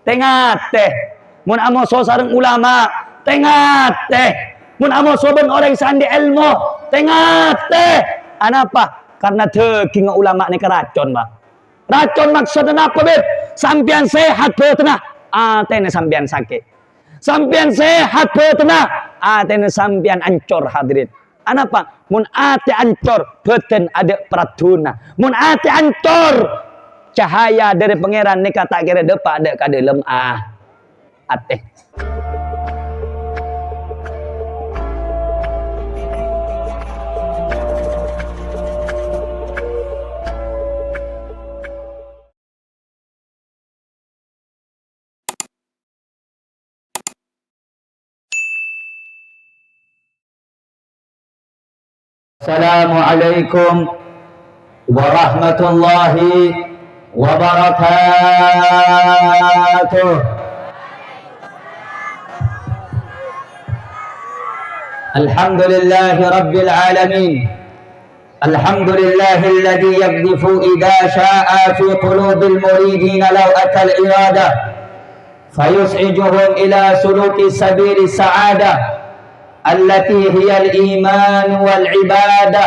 tengat teh. Mun amo so sareng ulama, tengat teh. Mun amo so ben orang sandi ilmu, tengat teh. Anapa? Karena daging ulama ni keracun, Pak. Racun maksudnya apa, Beb? Sampian sehat beutna, atene sampian sakit. Sampian sehat beutna, atene sampian ancur hadirin. Anapa? Mun ate ancur, beten ada pratuna. Mun ate ancur, cahaya dari pangeran ni kata kira depa ada ka dalam ate. Assalamualaikum warahmatullahi wabarakatuh. Alhamdulillahi rabbil alamin. Alhamdulillahi alladhi yaqdhifu idha sha'a fi qulubil muridin law atal irada fayus'ijuhum ila suluki sabili sa'adah التي هي الإيمان والعبادة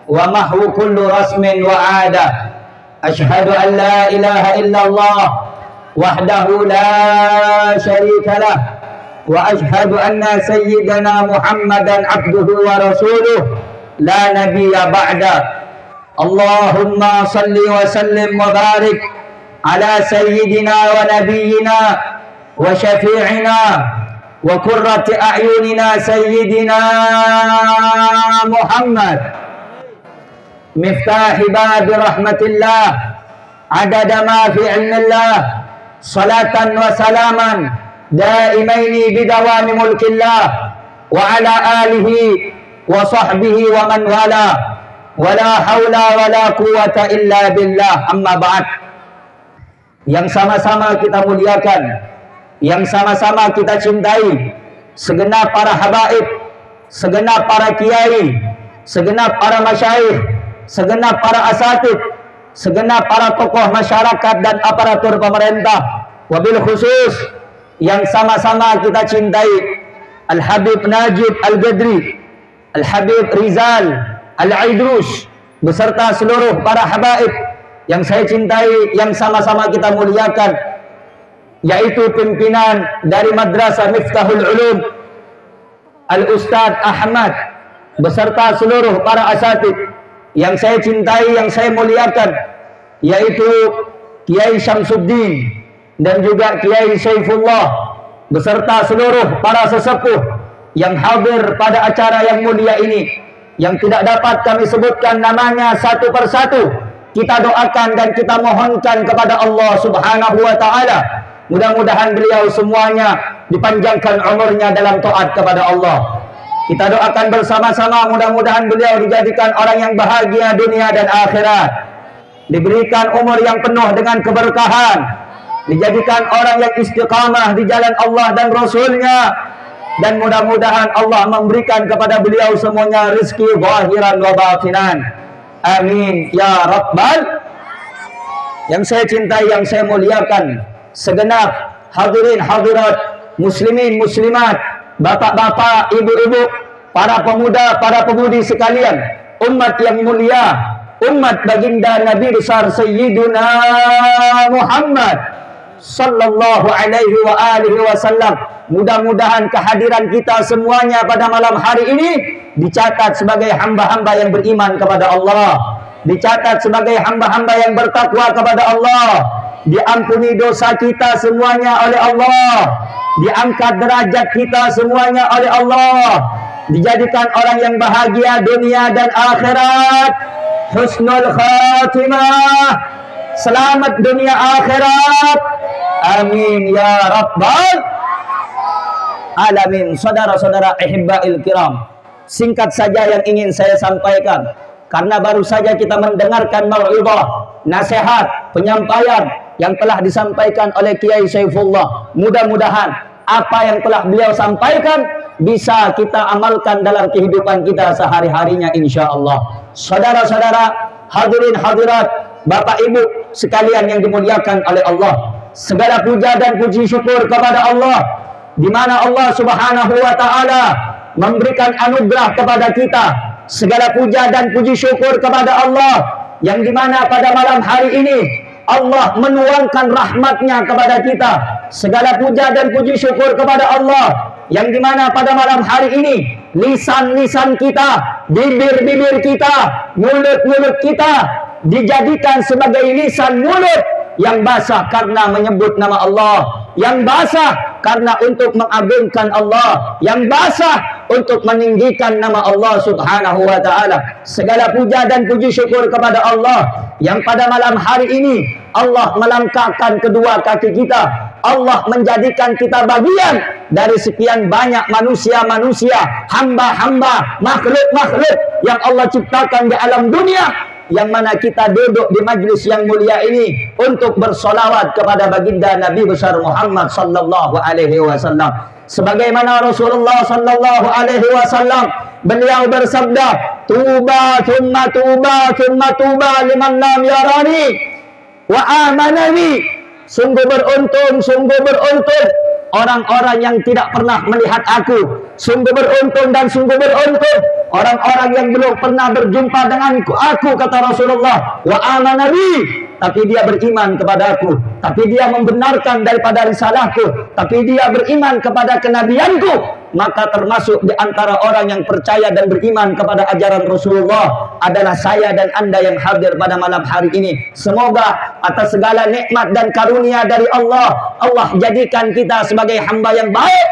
ومحو كل رسم وعادة أشهد أن لا إله إلا الله وحده لا شريك له وأشهد أن سيدنا محمدا عبده ورسوله لا نبي بعده اللهم صل وسلم وبارك على سيدنا ونبينا وشفيعنا وقرة أعيننا سيدنا محمد مفتاح باب رحمة الله عدد ما في علم الله صلاة وسلاما دائمين بدوام ملك الله وعلى آله وصحبه ومن والاه ولا حول ولا قوة إلا بالله أما بعد. Yang sama-sama kita muliakan, yang sama-sama kita cintai, segenap para habaib, segenap para kiai, segenap para masyayikh, segenap para asatid, segenap para tokoh masyarakat dan aparatur pemerintah, wabil khusus yang sama-sama kita cintai Al-Habib Najib Al-Gadri, Al-Habib Rizal Al-Aidrus, beserta seluruh para habaib yang saya cintai, yang sama-sama kita muliakan, yaitu pimpinan dari Madrasah Miftahul Ulum Al-Ustadz Ahmad beserta seluruh para asatid yang saya cintai, yang saya muliakan, yaitu Kiai Syamsuddin dan juga Kiai Saifullah beserta seluruh para sesepuh yang hadir pada acara yang mulia ini, yang tidak dapat kami sebutkan namanya satu persatu. Kita doakan dan kita mohonkan kepada Allah Subhanahu wa Ta'ala, mudah-mudahan beliau semuanya dipanjangkan umurnya dalam taat kepada Allah. Kita doakan bersama-sama, mudah-mudahan beliau dijadikan orang yang bahagia dunia dan akhirat, diberikan umur yang penuh dengan keberkahan, dijadikan orang yang istiqamah di jalan Allah dan Rasulnya, dan mudah-mudahan Allah memberikan kepada beliau semuanya rezeki zahiran wa batinan. Amin ya rabbal. Yang saya cintai, yang saya muliakan, segenap hadirin hadirat, muslimin muslimat, bapak-bapak, ibu-ibu, para pemuda, para pemudi sekalian, umat yang mulia, umat baginda Nabi besar Sayyiduna Muhammad sallallahu alaihi wa alihi wasallam. Mudah-mudahan kehadiran kita semuanya pada malam hari ini dicatat sebagai hamba-hamba yang beriman kepada Allah, dicatat sebagai hamba-hamba yang bertakwa kepada Allah, diampuni dosa kita semuanya oleh Allah, diangkat derajat kita semuanya oleh Allah, dijadikan orang yang bahagia dunia dan akhirat, husnul khatimah, selamat dunia akhirat. Amin ya rabbal alamin. Saudara-saudara ihibba'il kiram, singkat saja yang ingin saya sampaikan, karena baru saja kita mendengarkan mau'izah, nasihat, penyampaian yang telah disampaikan oleh Kiai Saifullah. Mudah-mudahan apa yang telah beliau sampaikan bisa kita amalkan dalam kehidupan kita sehari-harinya insyaallah. Saudara-saudara, hadirin hadirat, Bapak Ibu sekalian yang dimuliakan oleh Allah, Segala puja dan puji syukur kepada Allah, di mana Allah Subhanahu wa taala memberikan anugerah kepada kita. Segala puja dan puji syukur kepada Allah, yang di mana pada malam hari ini Allah menuangkan rahmatnya kepada kita. Segala puja dan puji syukur kepada Allah, yang di mana pada malam hari ini lisan-lisan kita, bibir-bibir kita, mulut-mulut kita dijadikan sebagai lisan mulut yang basah karena menyebut nama Allah, yang basah karena untuk mengagungkan Allah, yang basah untuk meninggikan nama Allah Subhanahu wa taala. Segala puja dan puji syukur kepada Allah, yang pada malam hari ini Allah melangkahkan kedua kaki kita. Allah menjadikan kita bagian dari sekian banyak manusia-manusia, hamba-hamba, makhluk-makhluk yang Allah ciptakan di alam dunia, yang mana kita duduk di majlis yang mulia ini untuk bersolawat kepada baginda Nabi besar Muhammad sallallahu alaihi wasallam. Sebagaimana Rasulullah sallallahu alaihi wasallam beliau bersabda, tuba thumma tuba thumma tuba liman lam yarani wa amanani. Sungguh beruntung orang-orang yang tidak pernah melihat aku. Sungguh beruntung dan sungguh beruntung orang-orang yang belum pernah berjumpa dengan aku, kata Rasulullah. Wa amanabi, tapi dia beriman kepada aku, tapi dia membenarkan daripada risalahku, tapi dia beriman kepada kenabianku. Maka termasuk di antara orang yang percaya dan beriman kepada ajaran Rasulullah adalah saya dan anda yang hadir pada malam hari ini. Semoga atas segala nikmat dan karunia dari Allah, Allah jadikan kita sebagai hamba yang baik,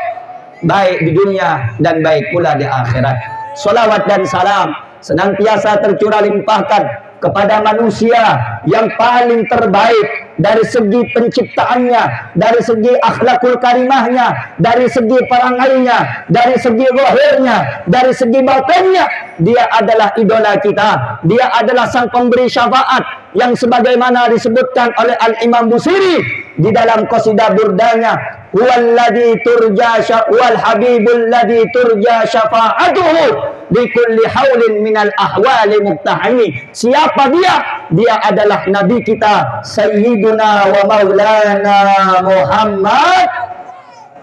baik di dunia dan baik pula di akhirat. Salawat dan salam senantiasa tercurah limpahkan kepada manusia yang paling terbaik dari segi penciptaannya, dari segi akhlakul karimahnya, dari segi perangainya, dari segi zahirnya, dari segi batinnya. Dia adalah idola kita. Dia adalah sang pemberi syafaat yang sebagaimana disebutkan oleh Al-Imam Busiri di dalam qasidah burdanya, huwallazi turja wal habibul ladzi turja syafa'atuhu bi kulli haulin minal ahwali muqtahimi. Siapa dia? Dia adalah nabi kita Sayyiduna wa Maulana Muhammad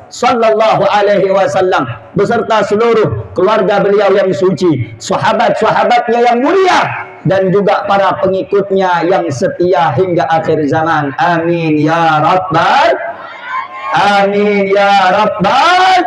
sallallahu alaihi wasallam beserta seluruh keluarga beliau yang suci, sahabat-sahabatnya yang mulia, dan juga para pengikutnya yang setia hingga akhir zaman. Amin ya rabbal, amin ya rabbal.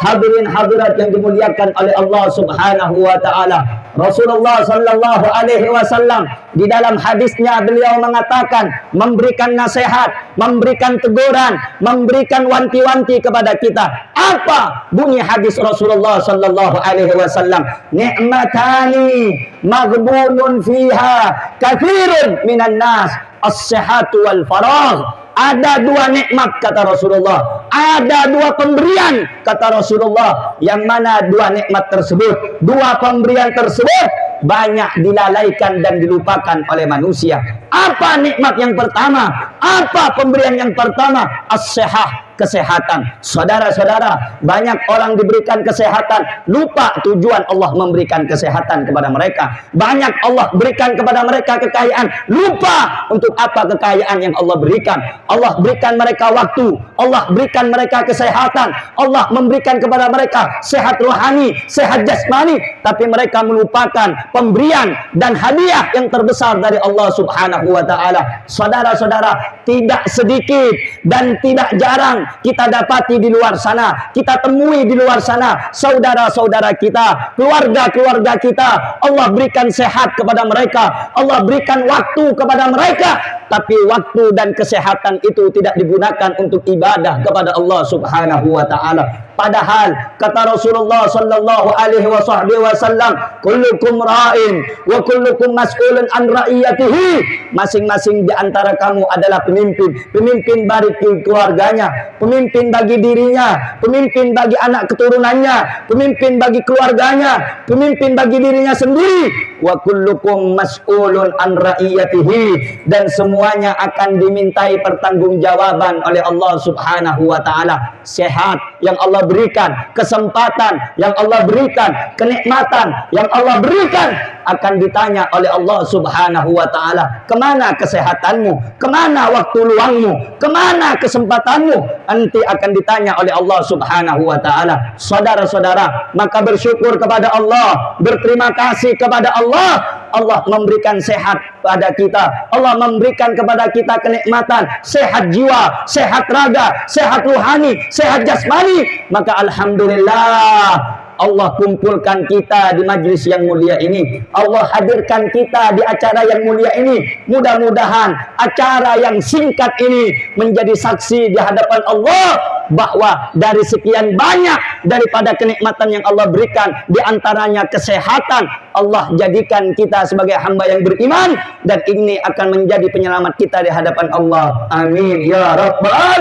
Hadirin hadirat yang dimuliakan oleh Allah Subhanahu wa taala, Rasulullah sallallahu alaihi wasallam di dalam hadisnya beliau mengatakan, memberikan nasihat, memberikan teguran, memberikan wanti-wanti kepada kita. Apa bunyi hadis Rasulullah sallallahu alaihi wasallam? Ni'matani maghbunun fiha katsirun minan nas, as-sihhatu wal faragh. Ada dua nikmat, kata Rasulullah. Ada dua pemberian, kata Rasulullah. Yang mana dua nikmat tersebut, dua pemberian tersebut banyak dilalaikan dan dilupakan oleh manusia. Apa nikmat yang pertama? Apa pemberian yang pertama? As-sihah, kesehatan. Saudara-saudara, banyak orang diberikan kesehatan, lupa tujuan Allah memberikan kesehatan kepada mereka. Banyak Allah berikan kepada mereka kekayaan, lupa untuk apa kekayaan yang Allah berikan. Allah berikan mereka waktu, Allah berikan mereka kesehatan, Allah memberikan kepada mereka sehat rohani, sehat jasmani, tapi mereka melupakan pemberian dan hadiah yang terbesar dari Allah Subhanahu wa taala. Saudara-saudara, tidak sedikit dan tidak jarang kita dapati di luar sana, kita temui di luar sana saudara-saudara kita, keluarga-keluarga kita, Allah berikan sehat kepada mereka, Allah berikan waktu kepada mereka, tapi waktu dan kesehatan itu tidak digunakan untuk ibadah kepada Allah Subhanahu wa taala. Padahal kata Rasulullah sallallahu alaihi wasallam, kullukum ra'in wa kullukum mas'ulun an ra'iyatihi. Masing-masing di antara kamu adalah pemimpin, pemimpin bagi keluarganya, pemimpin bagi dirinya, pemimpin bagi anak keturunannya, pemimpin bagi keluarganya, pemimpin bagi dirinya sendiri. Wa kullukum mas'ulun an ra'iyatihi, dan semua semuanya akan dimintai pertanggungjawaban oleh Allah Subhanahu wa taala. Sehat yang Allah berikan, kesempatan yang Allah berikan, kenikmatan yang Allah berikan akan ditanya oleh Allah Subhanahu wa taala. Kemana kesehatanmu? Kemana waktu luangmu? Kemana kesempatanmu? Nanti akan ditanya oleh Allah Subhanahu wa taala. Saudara-saudara, maka bersyukur kepada Allah, berterima kasih kepada Allah. Allah memberikan sehat pada kita. Allah memberikan kepada kita kenikmatan, sehat jiwa, sehat raga, sehat rohani, sehat jasmani. Maka alhamdulillah, Allah kumpulkan kita di majlis yang mulia ini. Allah hadirkan kita di acara yang mulia ini. Mudah-mudahan acara yang singkat ini menjadi saksi di hadapan Allah bahwa dari sekian banyak daripada kenikmatan yang Allah berikan, di antaranya kesehatan, Allah jadikan kita sebagai hamba yang beriman, dan ini akan menjadi penyelamat kita di hadapan Allah. Amin ya rabbal.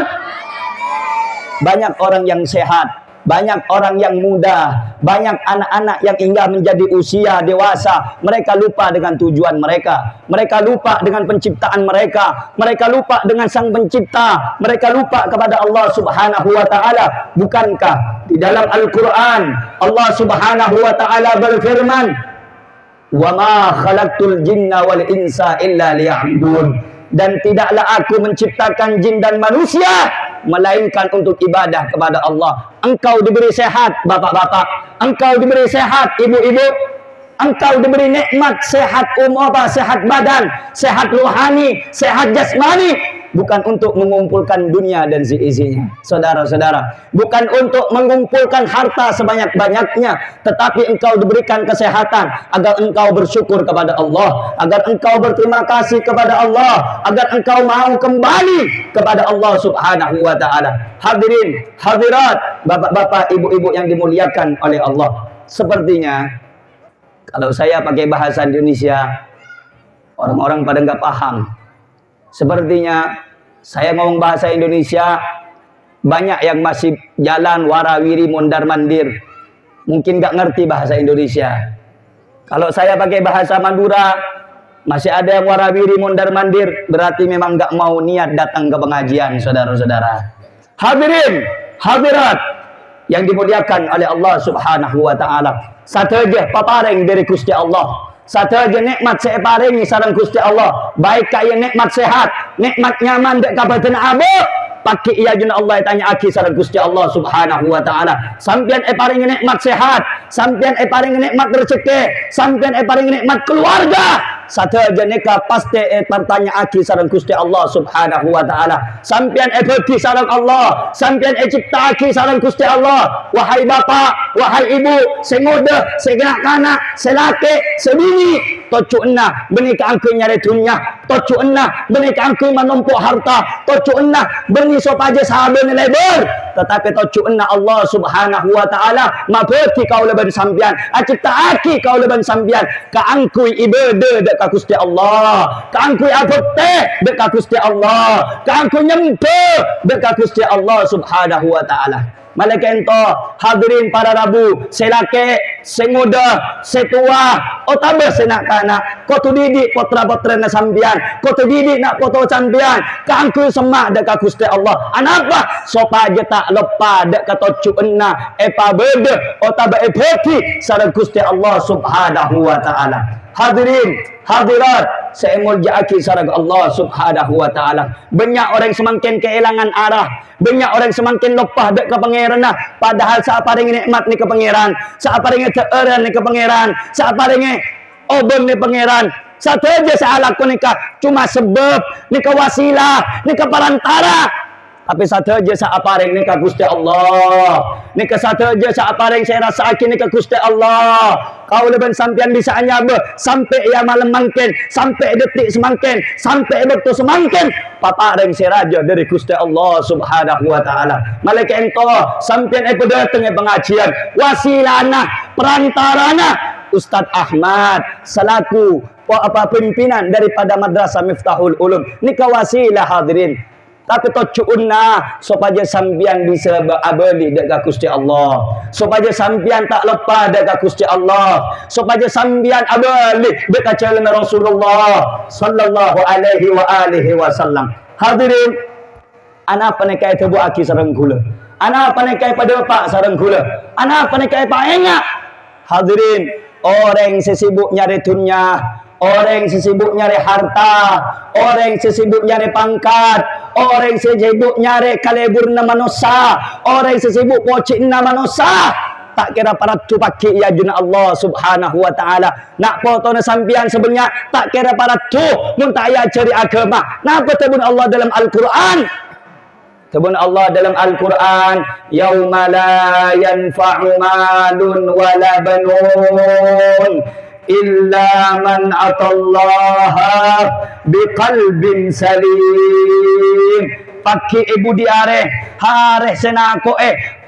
Banyak orang yang sehat, banyak orang yang muda, banyak anak-anak yang hingga menjadi usia dewasa, mereka lupa dengan tujuan mereka, mereka lupa dengan penciptaan mereka, mereka lupa dengan sang pencipta, mereka lupa kepada Allah Subhanahu wa taala. Bukankah di dalam Al-Quran Allah Subhanahu wa taala berfirman, "Wa ma khalaqtul jinna wal insa illa liya'budun." Dan tidaklah aku menciptakan jin dan manusia melainkan untuk ibadah kepada Allah. Engkau diberi sehat, bapak-bapak. Engkau diberi sehat, ibu-ibu. Engkau diberi nikmat sehat sehat badan, sehat rohani, sehat jasmani. Bukan untuk mengumpulkan dunia dan seisinya, saudara-saudara. Bukan untuk mengumpulkan harta sebanyak-banyaknya, tetapi engkau diberikan kesehatan agar engkau bersyukur kepada Allah, agar engkau berterima kasih kepada Allah, agar engkau mau kembali kepada Allah Subhanahu wa taala. Hadirin, hadirat, bapak-bapak, ibu-ibu yang dimuliakan oleh Allah. Sepertinya kalau saya pakai bahasa Indonesia, orang-orang pada nggak paham. Sepertinya saya ngomong bahasa Indonesia, banyak yang masih jalan warawiri mondar mandir, mungkin nggak ngerti bahasa Indonesia. Kalau saya pakai bahasa Madura, masih ada yang warawiri mondar mandir, berarti memang nggak mau niat datang ke pengajian, saudara-saudara. Hadirin, hadirat yang dimuliakan oleh Allah Subhanahu wa taala. Sateja paparing dari Gusti Allah. Sateja nikmat saya paringi sareng Gusti Allah. Baik kaya nikmat sehat, nikmat nyaman dek kabaten abu. Pakai iya juna Allah tanya aki sareng Gusti Allah Subhanahu wa taala. Sampeyan paringi nikmat sehat, sampeyan paringi nikmat rezeki, sampeyan paringi nikmat keluarga. Sateja neka pasti bertanya aki sareng Gusti Allah Subhanahu wa taala. Sampeyan berdiri sareng Allah, sampeyan cipta aki sareng Gusti Allah. Wahai bapak, wahai ibu, sengoda, segana-kana, selake, sebini, tocu'na benika angke nyari dunia, tocu'na benika angke menumpuk harta, tocu'na berni sopaje sahabat lebar, tetapi tocu'na Allah Subhanahu wa taala mabeki kau leban sampeyan, acipta aki kau leban sampeyan, kaangkui ibadah dek ka Gusti Allah, kaangkui abote dek ka Gusti Allah, kaangkui nyempe dek ka Gusti Allah Subhanahu wa taala. Malaikat ento hadirin para rabu, selake, semuda, setua, otabe senak-anak, ko tu didik potra-potra na sambian, ko tu didik nak poto sambian, kaangku semak dek ka Gusti Allah. Anapa? Sopaje tak lepa dek ka tocu'na epa bede, otabe epeti sareng Gusti Allah Subhanahu wa taala. Hadirin, hadirat, saya mulja'aki sareng Allah Subhanahu wa taala. Banyak orang semakin kehilangan arah, banyak orang semakin lepas dek ke pangeran, padahal saat paring nikmat ni ke pangeran, saat paring teureun ni ke pangeran, saat paring obeng ni pangeran. Satu aja saya lakukan nikah cuma sebab nikah wasilah, nikah perantara. Tapi satu aja saya paring nikah Gusti Allah. Nikah satu aja saya paring saya rasakin nikah Gusti Allah. Kau leban sampean bisa nyabe sampai ya malam mangken, sampai detik semangken, sampai waktu semangken. Paparing saya raja dari Gusti Allah Subhanahu wa taala. Malaikat ento sampean datang pengajian, wasilana, perantarana Ustaz Ahmad selaku pimpinan daripada Madrasah Miftahul Ulum. Nikah wasilah hadirin. Tapi tocuunna supaya sambian bisa berabadi dekat Gusti Allah. Supaya sambian tak lepas dekat Gusti Allah. Supaya sambian abadi dekat jalan Rasulullah sallallahu alaihi wa alihi wasallam. Hadirin, ana panekai tebu aki sareng kula. Ana panekai pada pak sareng kula. Ana panekai pak enyak. Hadirin, orang sesibuk nyari dunia, orang sesibuk nyari harta, orang sesibuk nyari pangkat, orang sesibuk nyari kaleburna manusia, orang sesibuk pocikna manusia. Tak kira para tu paki ya juna Allah subhanahu wa ta'ala. Nak foto na sampian sebenarnya tak kira para tu mun tak ya cari agama. Napa tebun Allah dalam Al-Quran? Tebun Allah dalam Al-Quran, yauma la yanfa'u malun wala banun illa man atallaha biqalbin salim. Pagi ibu diare, hari senako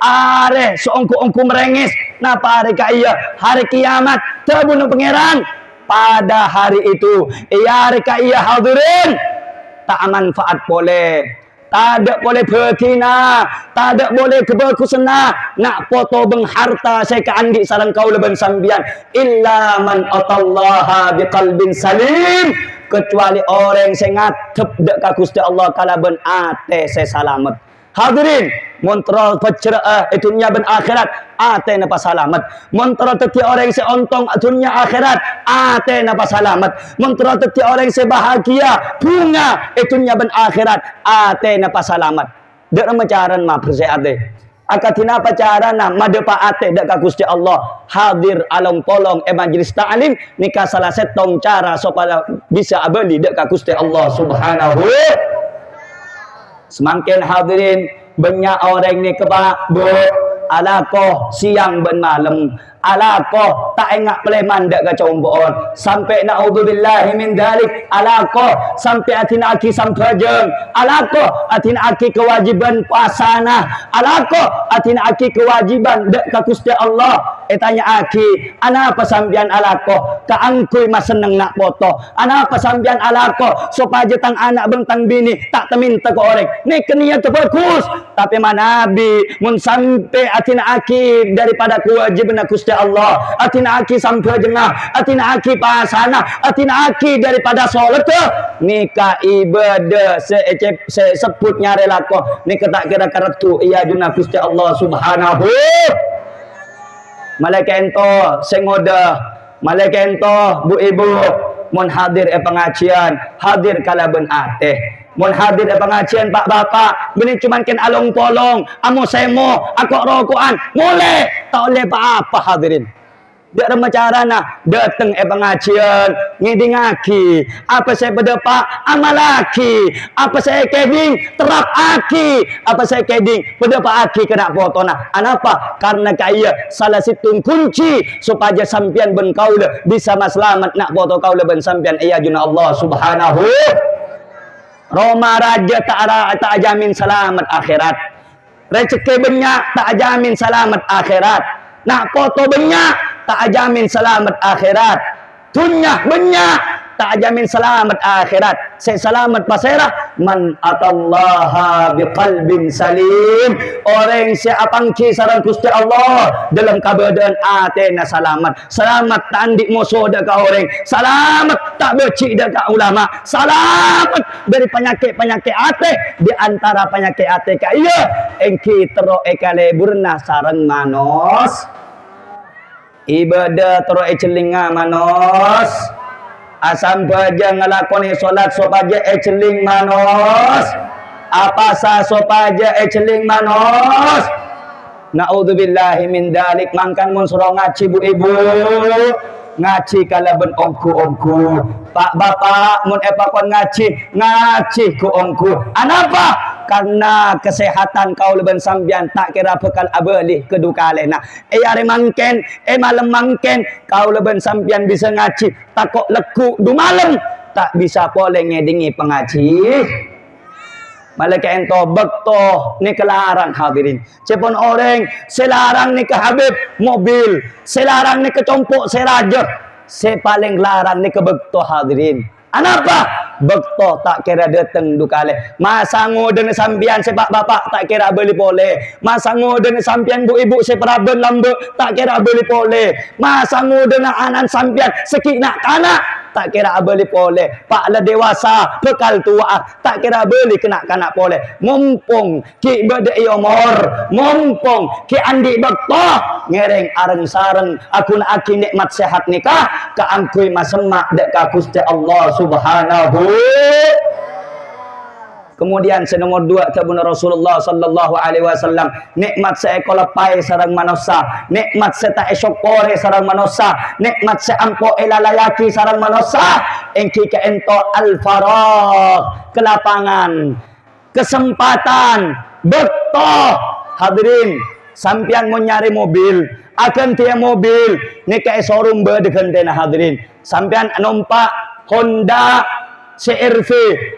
are seongku-ongku merengis. Napa hari kaya? Hari kiamat, tebun pangeran. Pada hari itu, hari kaya hadirin, tak manfaat boleh. Tak ada boleh berkina, tak ada boleh keberkusena. Nak foto beng harta saya ke andi sarang kau leben sambian. Illa man atallaha biqalbin salim. Kecuali orang yang ngatep dekat Gusti Allah kala ben ate saya selamat. Hadirin, montrol pecerah dunia ben akhirat ate napa selamat. Montrol teti orang yang seontong dunia akhirat ate napa selamat. Montrol teti orang yang sebahagia bunga dunia ben akhirat ate napa selamat. Dek macaran mah perseate. Akatina pacarana madepa ate dekat Gusti Allah. Hadir alam polong majlis ta'lim nikah salah setong cara supaya bisa abadi dekat Gusti Allah subhanahu. Semakin hadirin banyak orang ni kepak bu alakoh siang ben malam alakoh tak ingat peleman dak kacau boon sampai naudzubillahi min dalik alakoh sampai atina aki sampajeng alakoh atina aki kewajiban puasana alakoh atina aki kewajiban dak ka Gusti Allah tanya aki ana apa sambian alakoh ka angkui mas seneng nak foto ana apa sambian alakoh supaya tang anak bentang bini tak teminta ke orang ni keniat bagus tapi manabi mun sampai atina aki daripada kewajiban Gusti Allah, atina aki sampai jengah, atina aki pasana, atina aki daripada solat nikah ibadah sebut nyare lakoh nikah tak kira karatu iya juna Gusti Allah subhanahu. Malaikat ento sengoda, malaikat ento bu ibu mun hadir pengajian, hadir kala ben ateh. Mun hadir pengajian pak bapak, bini cuman ken along polong, amo semo, akok rokokan, boleh, tak boleh apa hadirin. Dia remacarana datang pengajian, ngiding aki, apa saya berdepak, amalaki, apa saya keding, terap aki, apa saya keding, berdepak aki kena foto nah. Anapa? Karena kaya salah situng kunci supaya sampian ben kaula bisa selamat nak foto kaula ben sampian iya juna Allah subhanahu. Roma raja tak jamin selamat akhirat. Rezeki banyak tak jamin selamat akhirat. Nak foto banyak tak jamin selamat akhirat. Dunia banyak tak jamin selamat akhirat. Saya selamat pasirah man atallaha biqalbin salim. Orang siapang kisarang Gusti Allah dalam keadaan atena selamat. Selamat tandik musuh dekat orang. Selamat tak becik dekat ulama. Selamat dari penyakit-penyakit ate. Di antara penyakit ate kaya engki tero ekaleburna sareng manos. Ibadah tero celinga manos. Asam baja ngelakoni solat sopaja celing manos. Apa sah sopaja celing manos. Naudzubillahi min dalik. Mangkan mun suruh ngaji bu ibu, ngaji kala ben ongku-ongku. Pak bapak mun epakon ngaji ku ongku. Anapa? Karena kesehatan kau leben sambian tak kira bekal abelih kedukalena. Are mangken, malam mangken kau leben sambian bisa ngaji. Takok leku du malam tak bisa boleh ngedingi pengaji. Malaikat ento bekto ni kelarang hadirin. Cepon orang selarang ni ke Habib mobil, selarang ni ke compok seraja. Se paling larang ni ke bekto hadirin. Anapa? bekto tak kira datang dukale. Masango dengan sambian sepak bapak tak kira beli boleh. Masango dengan sambian bu ibu seperaben lambe tak kira beli boleh. Masango dengan anak sambian sekik nak kanak tak kira beli boleh. Pak la dewasa bekal tua tak kira beli kanak-kanak boleh. Mumpung ki beda umur, mumpung ki andi bekto ngereng areng sareng aku nak aki nikmat sehat nikah ka angkui masemak dek ka Gusti Allah Subhanahu. Kemudian senomor 2 tabun Rasulullah sallallahu alaihi wasallam nikmat seekor lepai sareng manusia, nikmat seta esokore sareng manusia, nikmat seampo elalayaki sareng manusia engki ka ento al faragh kelapangan kesempatan beto. Hadirin sampian mau nyari mobil akan tiap mobil ni ke showroom berdekan dena. Hadirin sampian numpak Honda CR-V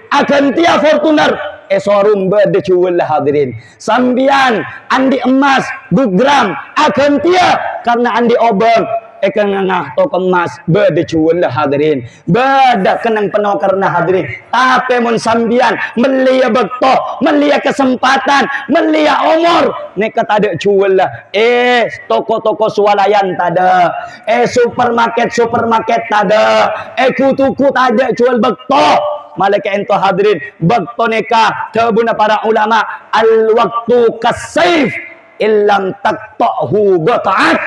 akan tiap Fortuner showroom berdecuul lah. Hadirin sampian andi emas 2 gram akan tiap karena andi obeng akan ngah tok emas berdecuul lah. Hadirin beda kenang penuh karena hadirin tapi mun sambian melia bekto melia kesempatan melia umur nek tak ada cuul lah. Toko-toko swalayan tak ada, supermarket tak ada, kutu-kutu tak ada cuul bekto. Malaikat ento hadirin bekto neka tabuna para ulama al waktu kasayf illam taqtahu qata'at.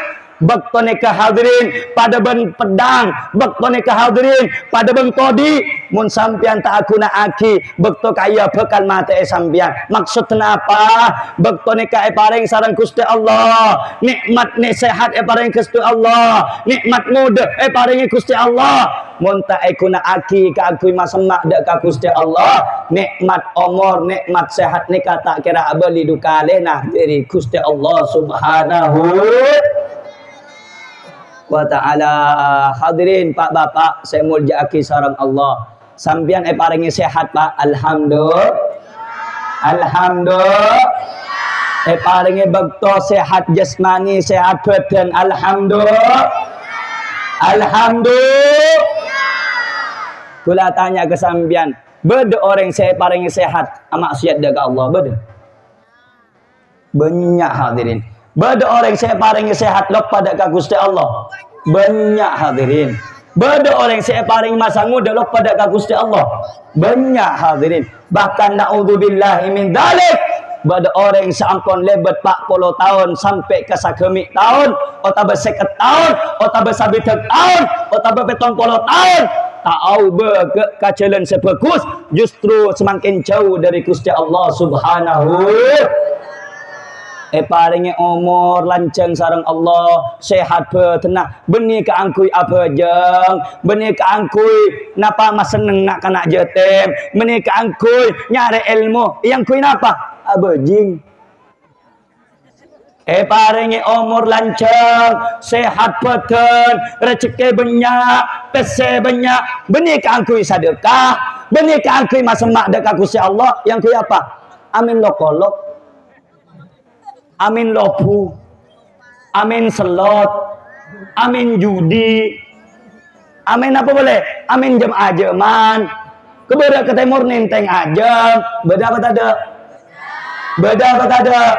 Bekto neka hadirin pada ben pedang, bekto neka hadirin pada ben todi mun sampian tak aku nak aki bekto kaya bekal mate sampian. Maksudna apa? Bekto neka paring sareng Gusti Allah, nikmat ne sehat paring Gusti Allah, nikmat muda paring Gusti Allah. Mun tak aku nak aki ka aku masemak dak ka Gusti Allah, nikmat umur nikmat sehat nika tak kira beli dukale nah dari Gusti Allah Subhanahu wa ta'ala. Hadirin pak bapak saya muljaki sareng Allah sampian paringi sehat pak. Alhamdulillah paringi bekto sehat jasmani sehat badan. Alhamdulillah. Kula tanya ke sampian beda orang saya paringi sehat maksiat dekat Allah beda banyak. Hadirin beda orang saya paringi sehat lupa dekat Gusti Allah banyak. Hadirin beda orang saya paringi masa muda lupa dekat Gusti Allah banyak. Hadirin bahkan naudzubillahi min dzalik beda orang sampun lebet 40 tahun sampai ke sakemik tahun otabe 50 tahun otabe 70 tahun otabe 70 tahun tahu berkacalan sebagus justru semakin jauh dari Gusti Allah Subhanahu. Paringi umur lancang sareng Allah sehat betenang beni ke angkui apa jeng beni ke angkui napa mas seneng nak kanak jetem beni ke angkui nyari ilmu yang kui napa abejing. Paringi umur lancang sehat beten rezeki banyak pese banyak beni ke angkui sedekah beni ke angkui masemak dekat Gusti Allah yang kui apa amin lokolok amin lopu, amin selot, amin judi, amin apa boleh? Amin jam ajaman. Kebeda ke timur nenteng aja, beda apa tak ada? Beda apa tak ada?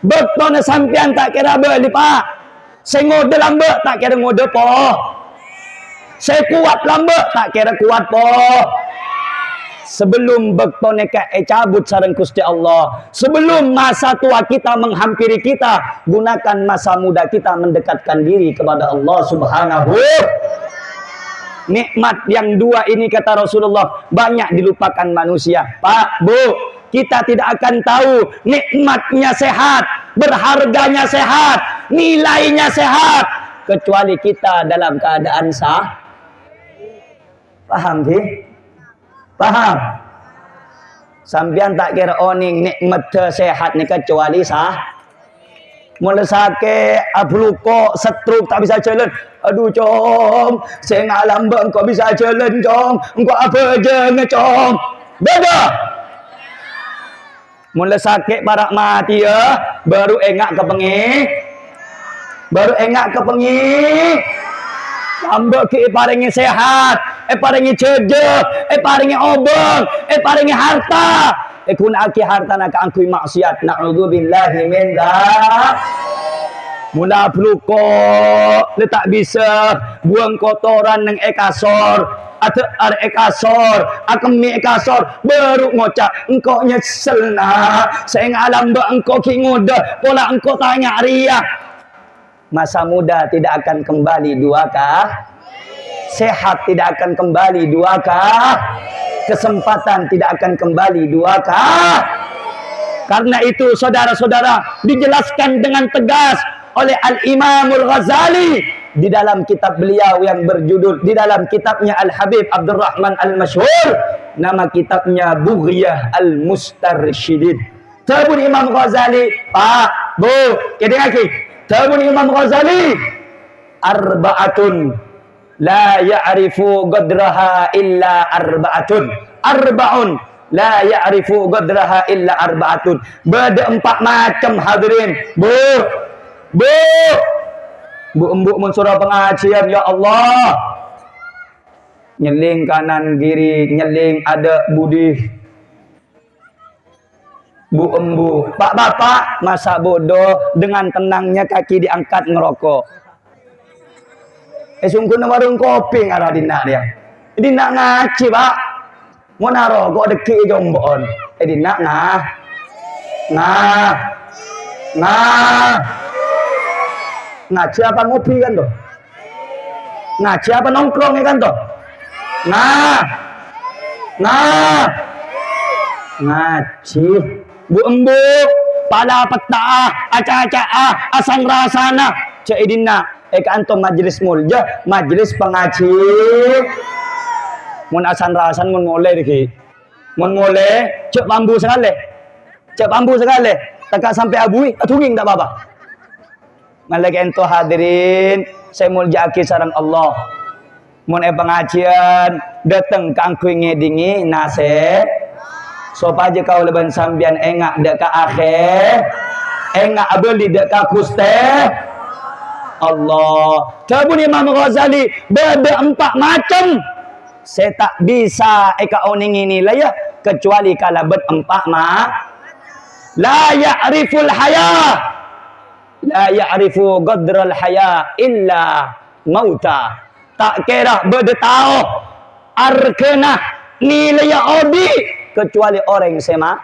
Bektone sampian tak kira beli pak. Saya ngode lambe tak kira ngode po. Saya kuat lambe tak kira kuat po. Sebelum bekto neka cabut sareng Gusti Allah, sebelum masa tua kita menghampiri kita, gunakan masa muda kita mendekatkan diri kepada Allah Subhanahu. Nikmat yang dua ini kata Rasulullah banyak dilupakan manusia. Pak, Bu, kita tidak akan tahu nikmatnya sehat, berharganya sehat, nilainya sehat kecuali kita dalam keadaan sah. Paham sih? Paham? Sampian tak kira oning nikmat sehat ni kecuali sah. Mula sakit, abluko, stroke tak bisa jalan. Aduh com, saya ngalam bang kau bisa jalan com. Engkau apa je ngecom. Beda. Mula sakit barak mati ya, baru engak ke pengi. Baru engak ke pengi. Ambek ki paringi sehat. paringi cerja, paringi obong, paringi harta. Kun aki harta nak angkui maksiat. Na'udzubillahi min dzalik. Mula peluko le tak bisa buang kotoran nang ekasor atau ekasor akemi ekasor baru ngocak engkau nyesel nak saya ngalam do engkau kingoda pola engkau tanya ria masa muda tidak akan kembali duakah sehat tidak akan kembali duakah kesempatan tidak akan kembali duakah karena itu saudara-saudara dijelaskan dengan tegas oleh Al-Imamul Ghazali di dalam kitab beliau yang berjudul di dalam kitabnya Al-Habib Abdurrahman Al-Masyhur nama kitabnya Bughyah Al-Mustarsyidin. Tabun Imam Ghazali, Pak, Bu, kita lagi. Tabun Imam Ghazali arba'atun la ya'rifu qadraha illa arba'atun. Arba'un la ya'rifu qadraha illa arba'atun. Beda 4 macam hadirin. Bu embuk mensurah pengajian ya Allah nyeling kanan kiri nyeling ada budi bu embu pak bapak masa bodoh dengan tenangnya kaki diangkat ngerokok sungguh warung kopi ngarah dina dia dina ngaji pak mau narokok deki jombon dina ngaji apa ngopi kan toh? Ngaji apa nongkrong ya kan toh? Ngaji. Bu embu, pada petah, acah-acah, asang rasana. Cek idina, antum majlis mulja, majlis pengaji. Mun asan rasan mun mulai deki. Mun mulai, cek bambu sekali. Tekak sampai abui, atunging tak apa-apa. Malaikat ento hadirin saya muljaki sareng Allah mun pengajian dateng ka angkui ngedingi nase sopaje kau leban sambian engak dek ka akhir engak abeli dek ka kuste Allah tabun Imam Ghazali beda 4 macam saya tak bisa eka oning ini lah ya kecuali kalau bet 4 la ya'riful haya la ya'rifu qadral haya illa mauta tak kira berdetau arkena nilai odi kecuali orang sema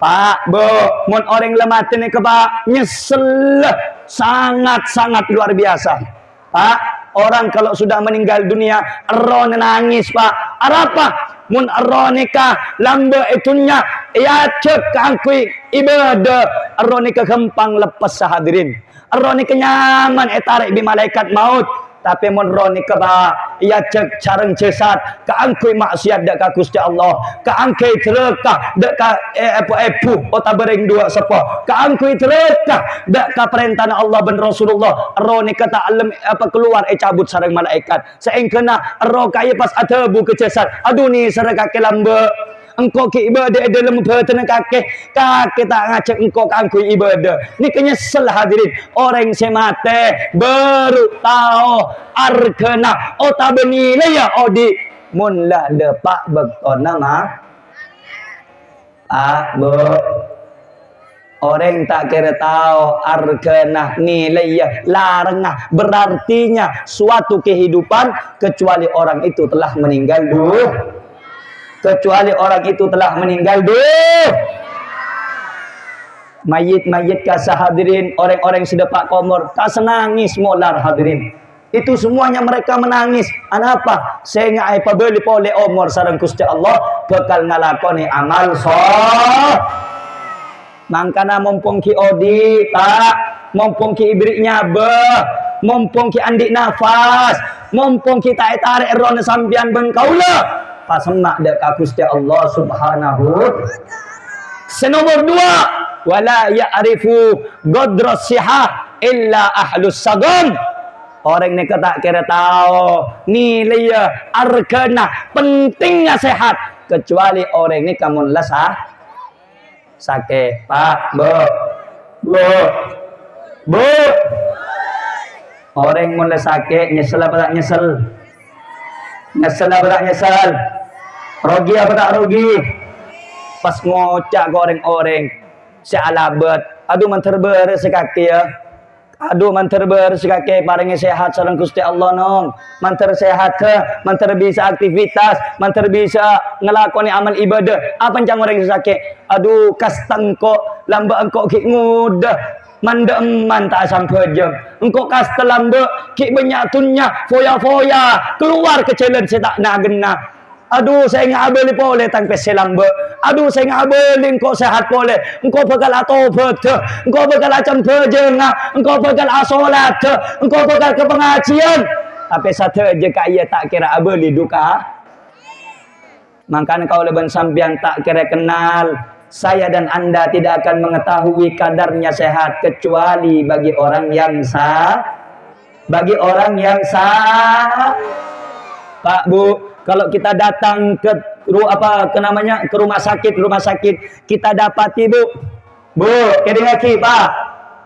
Pak Bu mun orang lematin ke Pak nyesel sangat luar biasa Pak orang kalau sudah meninggal dunia ero nangis Pak apa mun ero nikah lambe itunya ya cek angkui ibadah ero nikah gampang lepas sahadirin ero nikah nyaman tarik bi malaikat maut tapi mun ero nikah ya cek careng cesat ka angkui maksiat dak ka Gusti Allah ka angkui terekah dak ka epu ota bereng dua sepo ka angkui terekah dak ka perintah Allah ben Rasulullah ero nikah tak alam keluar cabut sareng malaikat saengkeuna ero kaya pas atebu ke cesat aduh ni sareng kake lambe engkau ke ibadah dalam pertena kake tak ngacak engkau kangku ibadah ni kenyesel hadirin orang semate baru tahu arkena ota benilai ya odi mun lah lepak bektona mah Bu orang tak kira tahu arkena nilai ya larengah berartinya suatu kehidupan kecuali orang itu telah meninggal dulu mayit kasah hadirin orang-orang sedepak komor kasih nangis molar hadirin itu semuanya mereka menangis apa saya ngai pabeli pole omor sareng Gusti Allah bakal ngalakoni amal mangkana mumpung ki odi Pak mumpung ki ibriknya mumpung ki andik nafas mumpung kita tarik ron sambian ben kaula pasemak dak ka Gusti Allah Subhanahu. Senomor 2 wala ya'rifu qadras sihah illa ahlus sagam. Orang ni tak kira tahu nilai arkena pentingnya sehat kecuali orang ni kamu lesah sakit Pak Bu Orang mula sakit, nyesel apa tak nyesel? Nyesel apa tak nyesel? Rugi apa tak rugi? Pas ngocak ke orang-orang, sialabat, aduh manterber sekaki ya. Aduh manterber sekaki paringi sehat sareng Gusti Allah nong. Manter sehat ke, manter bisa aktivitas, manter bisa ngelakoni amal ibadah. Apa cang orang sakit? Aduh kastang kok lamba engkau ki ngudah. Manda eman tak sampai jam. Engkau kasta lamba ki banyak tunya foya-foya keluar ke challenge saya tak nak gena. Aduh saya ngabeli boleh tanpa selamba. Aduh saya ngabeli engkau sehat boleh. Engkau bakal atobat. Engkau bakal acam berjengah. Engkau bakal asolat. Engkau bakal ke pengajian. Tapi satu aja kaya tak kira abeli duka. Makanya kau leban sampian tak kira kenal. Saya dan Anda tidak akan mengetahui kadarnya sehat kecuali bagi orang yang sah. Bagi orang yang sah. Pak Bu, kalau kita datang ke ke rumah sakit kita dapati Bu, keding lagi Pak.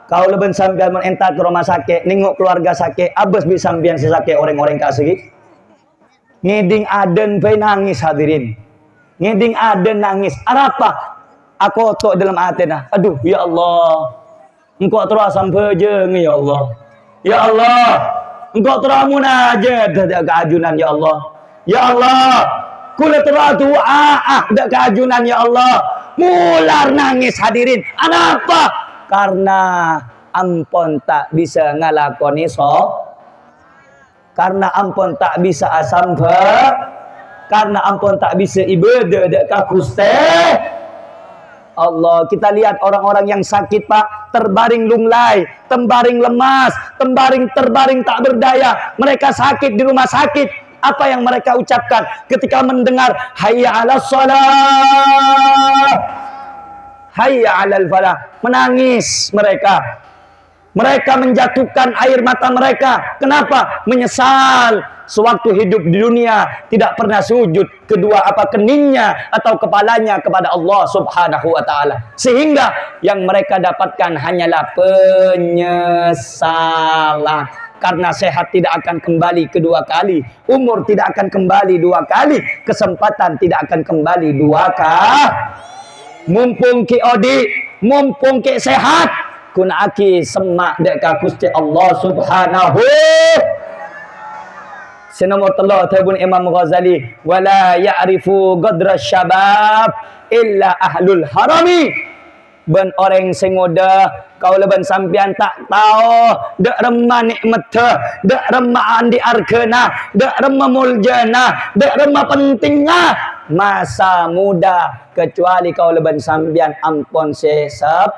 Kau leben sampean menentak ke rumah sakit, nengok keluarga sakit, abis bisa sampean sesakit orang-orang kasih. Ngeding aden pe nangis hadirin. Ngeding aden nangis. Apa? Aku tok dalam hati dah. Aduh ya Allah. Engkau terus sampai je ya Allah. Ya Allah. Engkau terus munajat dak keajunan ya Allah. Ya Allah. Kula terus doa dak keajunan ya Allah. Mular nangis hadirin. Kenapa? Karena ampun tak bisa ngalakoni karena ampun tak bisa asamba. Karena ampun tak bisa ibadah dak ka Gusti Allah. Kita lihat orang-orang yang sakit Pak, terbaring lunglai, terbaring lemas, terbaring tak berdaya. Mereka sakit di rumah sakit. Apa yang mereka ucapkan ketika mendengar hayya 'alas shalah, hayya 'alal falah? Menangis mereka. Mereka menjatuhkan air mata mereka. Kenapa? Menyesal sewaktu hidup di dunia tidak pernah sujud kedua keningnya atau kepalanya kepada Allah Subhanahu wa taala. Sehingga yang mereka dapatkan hanyalah penyesalan. Karena sehat tidak akan kembali kedua kali, umur tidak akan kembali dua kali, kesempatan tidak akan kembali dua kali. Mumpung ki odi, mumpung ki sehat, kun aki semak deka Gusti Allah Subhanahu. Senomor telah tabun Imam Ghazali, wala ya'rifu qadra syabab illa ahlul harami. Ben orang sengoda kau leban sampian tak tahu dak remah nikmat, dak remah andi arkena, dak remah muljana, dak remah pentingnya masa muda kecuali kau leban sampian ampun sesep.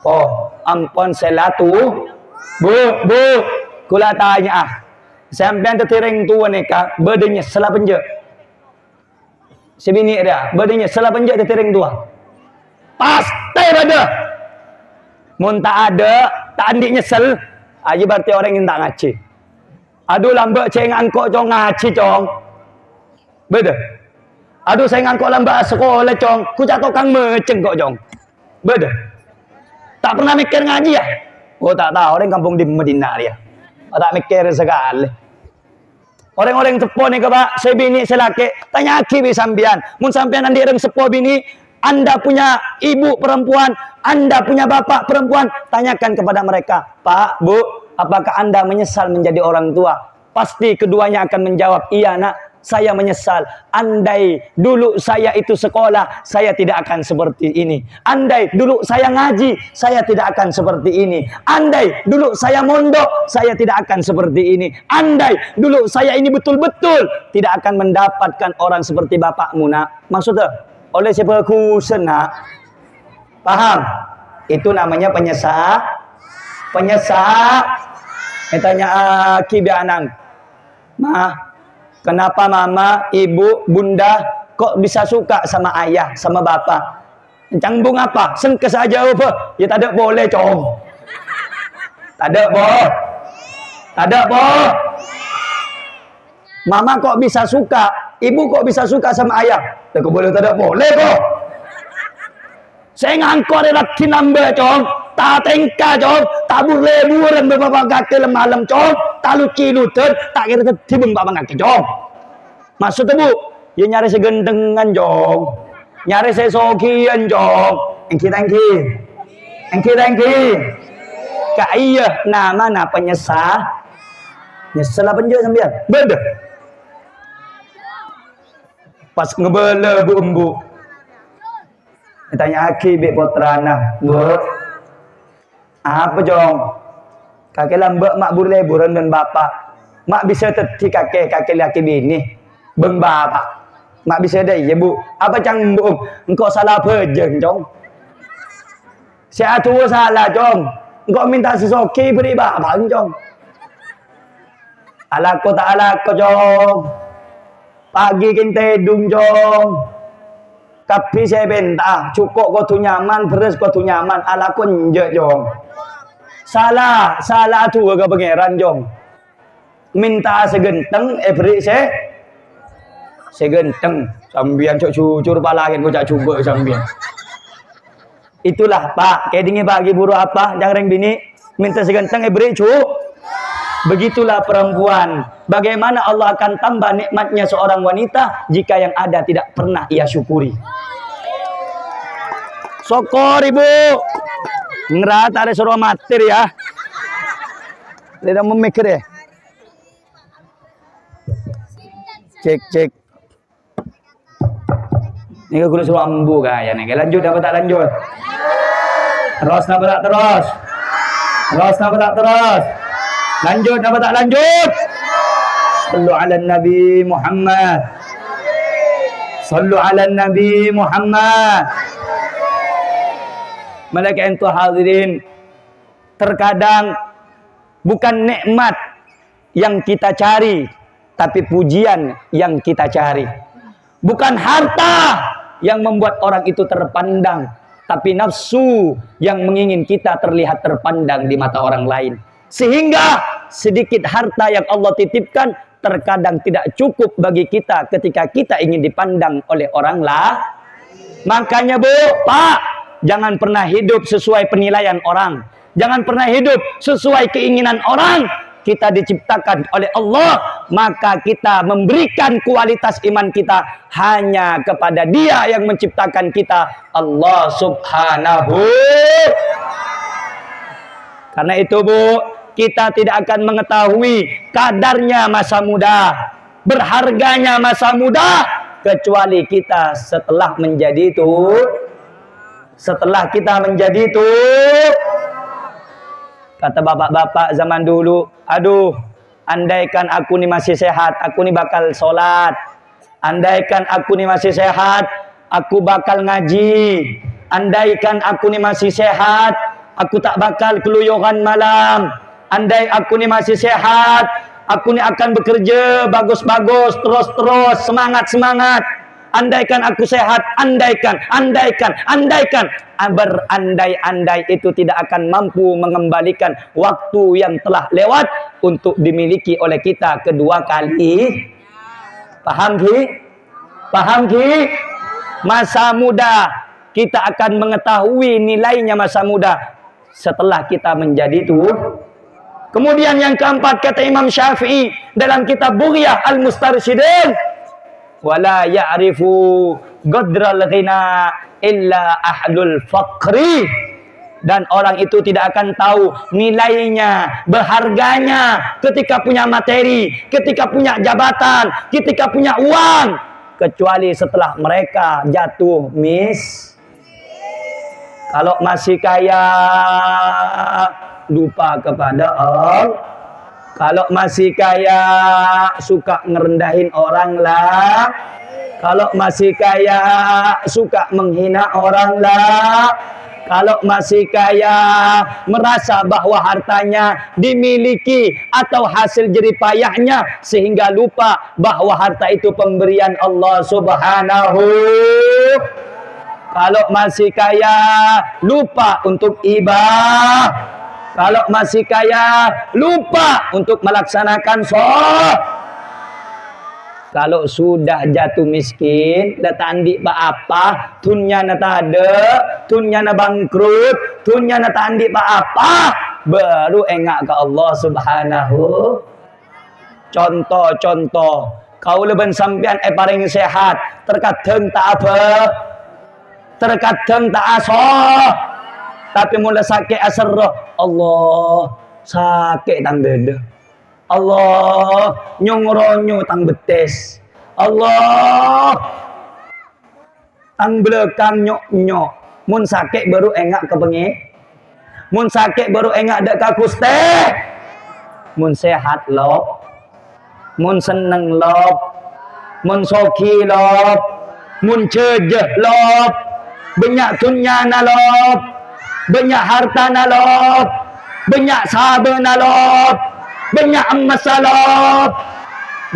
Oh, ampun selatu. Bu, kula tanya sampean tertireng tua neka bedenya salah penje. Sebini dia, bedenya salah penje tertireng tua. Pasti ada. Mun tak ada, tak andi nyesel, aja berarti orang yang tak ngaji. Aduh lambat saya ngangkok cong ngaji cong. Beda. Aduh saya ngangkok lambat sekolah cong, ku jatuh kang meceng kok cong. Beda. Tak pernah mikir ngaji ya? Oh tak tahu orang kampung di Medina dia. Oh, tak mikir sekali. Orang-orang sepo ni ke Pak, saya bini saya laki, tanya aki bi sampian. Mun sampian andi orang sepo bini, Anda punya ibu perempuan, Anda punya bapak perempuan, tanyakan kepada mereka, Pak, Bu, apakah Anda menyesal menjadi orang tua? Pasti keduanya akan menjawab, iya nak, saya menyesal. Andai dulu saya itu sekolah, saya tidak akan seperti ini. Andai dulu saya ngaji, saya tidak akan seperti ini. Andai dulu saya mondok, saya tidak akan seperti ini. Andai dulu saya ini betul-betul tidak akan mendapatkan orang seperti bapakmu nak. Maksudnya, oleh siapa aku nak? Paham? Itu namanya penyesal. Tanya Ki Bianang, Ma, kenapa mama, ibu, bunda kok bisa suka sama ayah, sama bapak? Canggung apa? Sengkes aja apa? Ya tak ada boleh, cong. Tak ada, boh. Mama kok bisa suka, ibu kok bisa suka sama ayah? Tak boleh, tak ada boleh, boh. Saya ngangkor lagi nambah, cong. Tak tengka, cong. tak boleh buran berbabang kaki malam cong, tak luki lutut, tak kira tibung babang kaki cong. Maksud tu bu, dia nyari segendengan jong, nyari sesokian jong, engki. Kak iya nama penyesal, nyesal apa je sambian, beda. Pas ngebele bu embu, tanya aki bek potrana, bu, apa jong? Kakek lambat mak bulan dan bapak, mak bisa teti kakek laki bini. Beng bapak mak bisa deh ya bu apa cang bu engkau salah pejeng jong saya tua salah jong engkau minta sesoki beri bapak jong alako tak alako jong pagi kinte dung jong tapi saya bentah cukup kau tu nyaman beres kau tu nyaman alako nje jong salah tua ke pangeran jong minta segenteng beri saya genteng sambian cok cucur palangin kau cak cuba sambian itulah pak kayak dingin bagi buru apa jangan bini minta segenteng beri cu begitulah perempuan bagaimana Allah akan tambah nikmatnya seorang wanita jika yang ada tidak pernah ia syukuri sokor ibu ngerat ada suruh matir ya tidak memikir ya cek ini aku suruh ambu kaya nih. Lanjut apa tak lanjut? Terus apa tak terus? Terus apa tak terus? Lanjut apa tak lanjut? Sallu ala Nabi Muhammad. Sallu ala Nabi Muhammad. Malaikat itu hadirin. Terkadang bukan nikmat yang kita cari, tapi pujian yang kita cari. Bukan harta yang membuat orang itu terpandang, tapi nafsu yang mengingin kita terlihat terpandang di mata orang lain. Sehingga sedikit harta yang Allah titipkan terkadang tidak cukup bagi kita ketika kita ingin dipandang oleh orang lain. Makanya bu, pak, jangan pernah hidup sesuai penilaian orang. Jangan pernah hidup sesuai keinginan orang. Kita diciptakan oleh Allah, maka kita memberikan kualitas iman kita hanya kepada Dia yang menciptakan kita, Allah Subhanahu. Karena itu bu, kita tidak akan mengetahui kadarnya masa muda, berharganya masa muda, kecuali kita setelah menjadi itu. Setelah kita menjadi itu, kata bapak-bapak zaman dulu, aduh, andaikan aku ni masih sehat, aku ni bakal sholat. Andaikan aku ni masih sehat, aku bakal ngaji. Andaikan aku ni masih sehat, aku tak bakal keluyuran malam. Andai aku ni masih sehat, aku ni akan bekerja bagus-bagus, terus-terus, semangat-semangat. Andaikan aku sehat, andaikan. Berandai-andai itu tidak akan mampu mengembalikan waktu yang telah lewat untuk dimiliki oleh kita kedua kali. Paham ki? Paham ki? Masa muda, kita akan mengetahui nilainya masa muda setelah kita menjadi tua. Kemudian yang keempat, kata Imam Syafi'i dalam kitab Bughyah Al-Mustarsyidin, wala ya'rifu qadral ghina illa ahlul faqri, dan orang itu tidak akan tahu nilainya, berharganya ketika punya materi, ketika punya jabatan, ketika punya uang, kecuali setelah mereka jatuh kalau masih kaya lupa kepada Allah. Kalau masih kaya suka ngerendahin orang lah. Kalau masih kaya suka menghina orang lah. Kalau masih kaya merasa bahwa hartanya dimiliki atau hasil jeripayahnya sehingga lupa bahwa harta itu pemberian Allah Subhanahu. Kalau masih kaya lupa untuk ibadah. Kalau masih kaya lupa untuk melaksanakan sholat. Kalau sudah jatuh miskin, datang di apa, tunnya na tak ada, tunnya na bangkrut, tunnya na tak andi apa, baru engak ke Allah Subhanahu. Contoh kau leben sampean paling sehat terkadang tak apa, terkadang tak asoh, tapi mula sakit asar Allah sakit tang dada, Allah nyongronyo tang betes, Allah tang belakang nyok mun sakit baru engak ke bengi, mun sakit baru engak dak ka kuste, mun sehat lop, mun seneng lop, mun soki lop, mun cejeh lop, banyak dunya na lop, banyak harta na lop, banyak sabar na lop, banyak emas lop.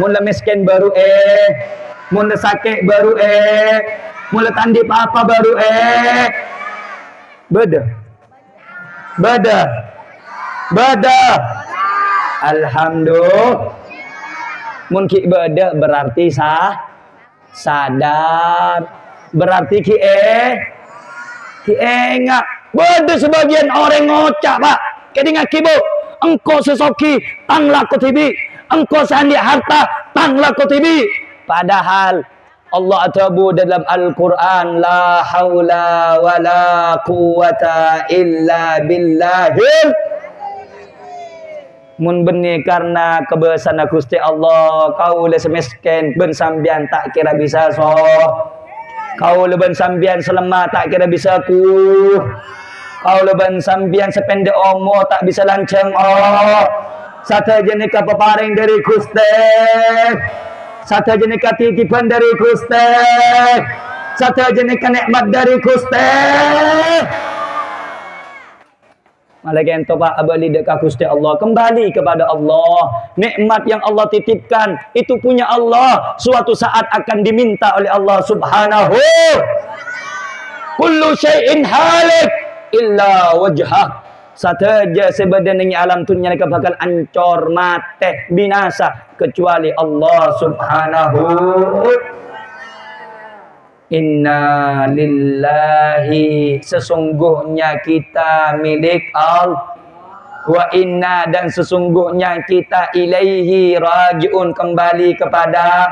Mula miskin baru mula sakit baru mula tandip apa baru beda alhamdulillah. Mun ki beda berarti sadar, berarti ki enggak beda. Sebagian orang ngocak pak kedingat kibo engkau sesoki tang laku tibi, engkau sandi harta tang laku tibi, padahal Allah tabu dalam Al-Quran la haula wa la quwata illa billahil. Mun benih karena kebesaran Gusti Allah kau le semiskin ben sambian tak kira bisa so, kau le ben sambian selemah tak kira bisa ku, kau le ben sambian sependek omo tak bisa lanceng sata jenika peparing dari Gusti, sata jenika titipan dari Gusti, sata jenika nikmat dari Gusti. Malaikat ento pak abali dekat Gusti Allah, kembali kepada Allah. Nikmat yang Allah titipkan itu punya Allah, suatu saat akan diminta oleh Allah Subhanahu. Kullu syai'in halik illa wajhah. Sateja sebenarnya alam dunia ni bakal ancor mate binasa kecuali Allah Subhanahu. Inna lillahi, sesungguhnya kita milik Allah, wa inna, dan sesungguhnya kita ilaihi rajiun, kembali kepada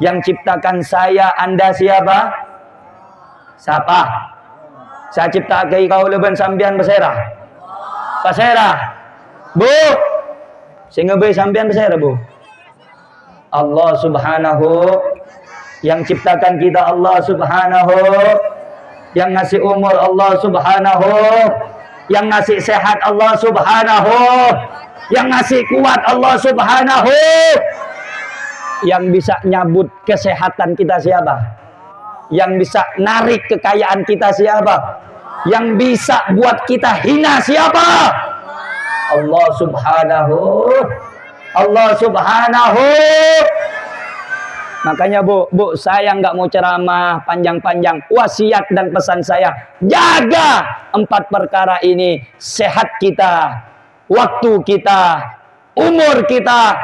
yang ciptakan saya. Anda siapa? Siapa? Saya ciptakan kau leban sambian beserah bu, sehingga be sambian beserah bu. Allah Subhanahu yang ciptakan kita, Allah Subhanahu yang ngasih umur, Allah Subhanahu yang ngasih sehat, Allah Subhanahu yang ngasih kuat, Allah Subhanahu yang bisa nyabut kesehatan kita siapa? Yang bisa narik kekayaan kita siapa? Yang bisa buat kita hina siapa? Allah Subhanahu. Allah Subhanahu. Makanya bu, saya nggak mau ceramah panjang-panjang. Wasiat dan pesan saya, jaga 4 perkara ini. Sehat kita, waktu kita, umur kita,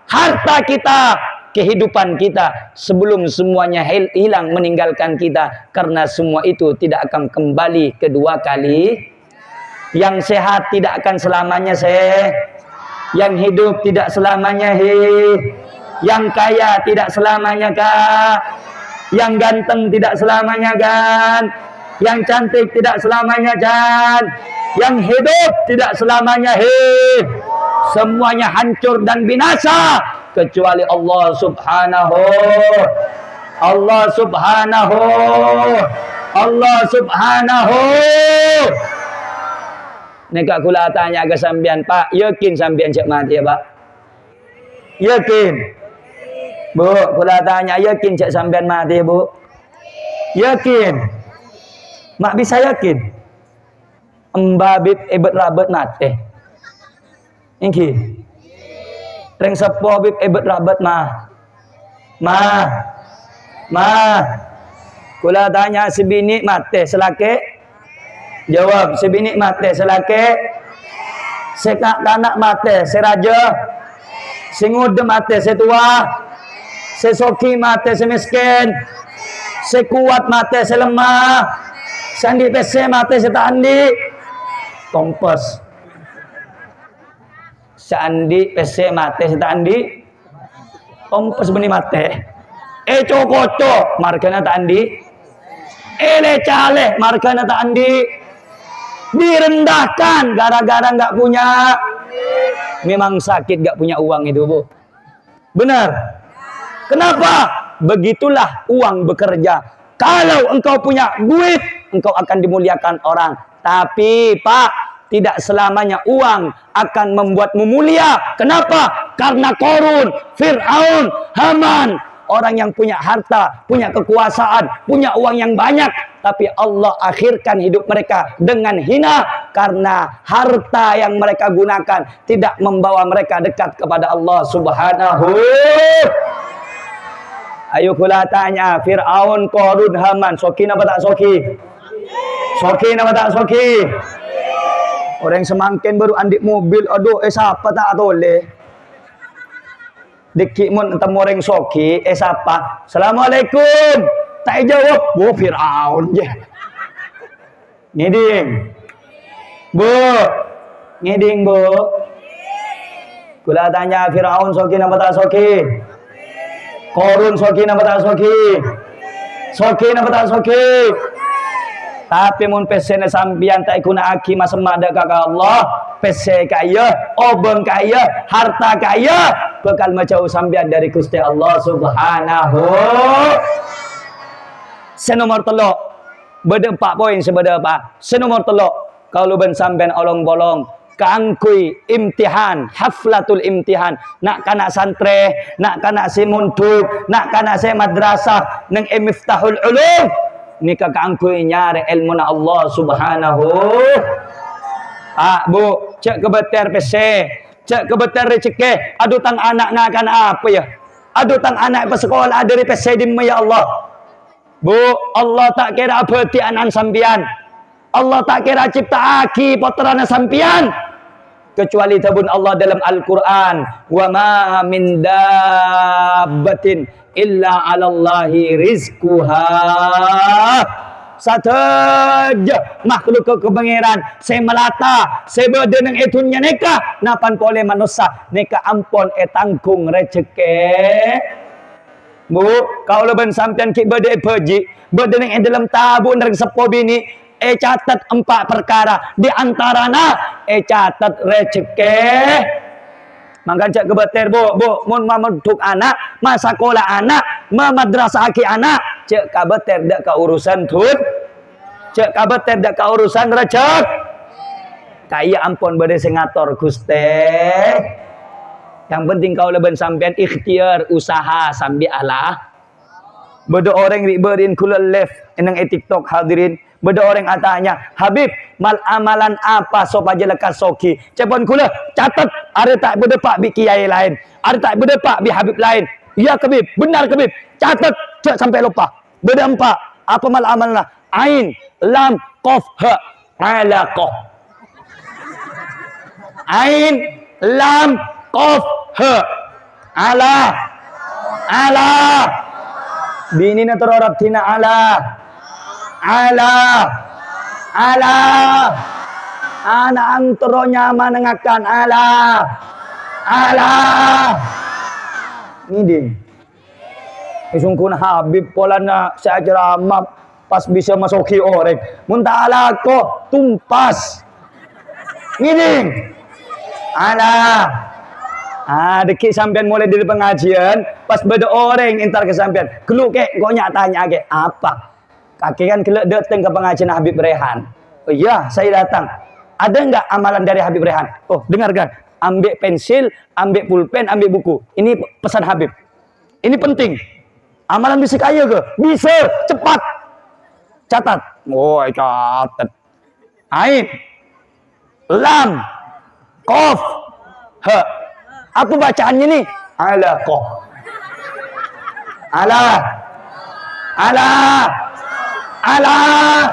harta kita, kehidupan kita, sebelum semuanya hilang meninggalkan kita. Karena semua itu tidak akan kembali kedua kali. Yang sehat tidak akan selamanya sehat, yang hidup tidak selamanya hidup, yang kaya tidak selamanya kan, yang ganteng tidak selamanya kan, yang cantik tidak selamanya kan, yang hidup tidak selamanya hidup. Semuanya hancur dan binasa kecuali Allah Subhanahu. Allah Subhanahu. Allah Subhanahu. Nekak kula tanya ke sambian, Pak, yakin sambian cek mati ya Pak? Yakin? Bu, kula tanya, yakin cek sambian mati Bu? Yakin? Mak bisa yakin? Embabib ebet rabet mati. Ingki. Reng sepo bib ebet rabet mah. Kula tanya sebini mati selake. Jawab sebini mati selake. Sekak anak mati seraja. Singud mati setua. Sesoki mati semiskin. Sekuat mati selemah. Sandi pese mati setandi. Kompos. Seandi PC mate setandi kompes beni mate. Cokoco markana tak andi. Le caleh markana tak andi. Direndahkan gara-gara nggak punya. Memang sakit nggak punya uang itu, Bu. Benar. Kenapa? Begitulah uang bekerja. Kalau engkau punya duit, engkau akan dimuliakan orang. Tapi, Pak, tidak selamanya uang akan membuatmu mulia. Kenapa? Karena Qarun, Fir'aun, Haman, orang yang punya harta, punya kekuasaan, punya uang yang banyak, tapi Allah akhirkan hidup mereka dengan hina karena harta yang mereka gunakan tidak membawa mereka dekat kepada Allah Subhanahu. Ayo kula tanya, Fir'aun, Qarun, Haman, soki apa tak soki? Soki apa tak soki? Orang semangkin baru andik mobil, aduh, siapa tak toleh? Dikik mun temu orang soki, siapa? Assalamualaikum. Tak jawab, Bu Fir'aun je. Ngiding. Bu. Ngiding, Bu. Kula tanya Fir'aun soki apa tak soki? Qarun soki apa tak soki? Soki apa tak soki? Tapi mun pesene sambian tak ikuna aki masemada kakak Allah, pese kaya, obeng kaya, harta kaya, bakal macau sambian dari Gusti Allah Subhanahu. Senomor telok, beda 4 poin sebeda apa? Senomor telok, kalau ben sambian olong-bolong, kaangkui imtihan, haflatul imtihan, nak kana santre, nak kana si munduk, nak kana si madrasah, neng miftahul ulum. Nika kaangkui nyari ilmu na Allah Subhanahu. Bu, cek kebeter pese, cek kebeter rezeki, aduh tang anak ngakan apa ya? Aduh tang anak pesekolah dari pese dimma ya Allah. Bu, Allah tak kira abadi anan sampian. Allah tak kira cipta aki potrana sampian. Kecuali tabun Allah dalam Al-Quran. Wa ma min dabbatin illa 'alallahi rizquha. Saja makhluk ke pangeran saya melata saya berada nang etunya neka napan oleh manusia neka ampon tanggung rezeki. Bu, kalau ben sampean ki berada pergi berada nang dalam tabun nang sepo bini catat 4 perkara di antarana catat rezeki. Mangkan cak kebeter bu mun mameduk anak masa sekolah anak madrasah aki anak cak kabeter dak ka urusan tut cak kabeter dak ka urusan rezeki kaya ampun bade sing ngatur Gusti. Yang penting kau leben sampean ikhtiar usaha sambil Allah. Beda orang riberin kula live enang TikTok hadirin. Beda orang atanya, Habib, mal amalan apa sop aja lekas soki. Cepon kula catat, ada tak berdepak bi kiai lain, ada tak berdepak bi Habib lain. Ya Habib, benar Habib. Catat, cek sampai lupa. Beda 4, apa mal amalna? Ain, lam, qaf, ha, alaqah. Ain, lam, qaf, ha, ala. Bini na terorap tina ala anak antoro nyaman nengakan ala ini isungkun Habib polana saya ceramah pas bisa masuki orang muntah ala kok tumpas ini ala deki sampean mulai dari pengajian pas beda orang entar ke sampean kelu kek kok nyatanya ke apa kaki kan kelak datang ke pengajian Habib Rehan. Oh iya, saya datang. Ada enggak amalan dari Habib Rehan? Oh, dengarkan. Ambil pensil, ambil pulpen, ambil buku. Ini pesan Habib. Ini penting. Amalan bisa kaya ke? Bisa, cepat. Catat. Oh, catat. Ain. Lam. Qaf. Ha. Apa bacaannya nih? Alaqah. Ala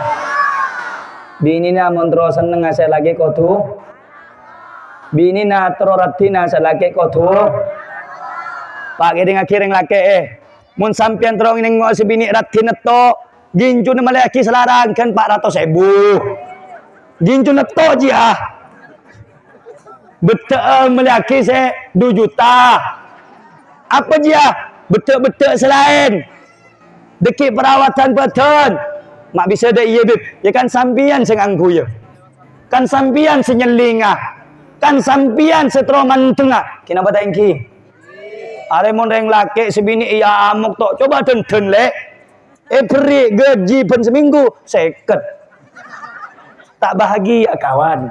bini na montro seneng saya lagi kotu bini na troratina saya lagi kotu pak gedeng akhireng laki mun sampian terong ning ngo sebini ratin to ginju na malaki selarang kan 400.000 ginju na to ji betul melaki saya 2 juta. Apa dia? Betul-betul selain dekik perawatan betul. Mak bisa dah iya bib. Ya kan sampian sengangku ya. Kan sampian senyelingah. Kan sampian setroman tengah. Kenapa tak ingki? Are mon reng laki sebini iya amuk tok. Coba den lek. Beri gaji pen seminggu seket. Tak bahagia kawan.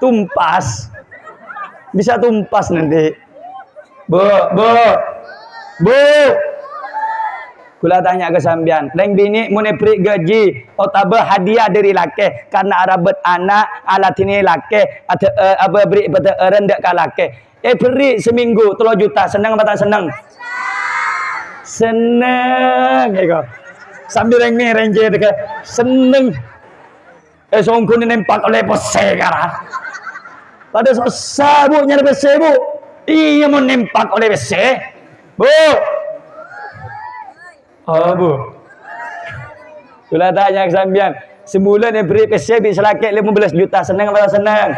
Tumpas. Bisa tumpas nanti. Bu. Kula tanya ke sambian, reng bini mun beri gaji atau hadiah dari laki karena arabet anak alat ini laki atau apa beri pada rendak ke laki. Beri seminggu 3 juta, senang apa tak senang? Senang ya. Sambil reng je dekat seneng. Songku ni nempak oleh pose kara. Pada susah bu nyari pose bu. Iya mau nempak oleh pose. Bu. Oh bu. Sudah tanya ke sambian. Sebulan yang beri PC bisa laki 15 juta. Senang apa tak senang?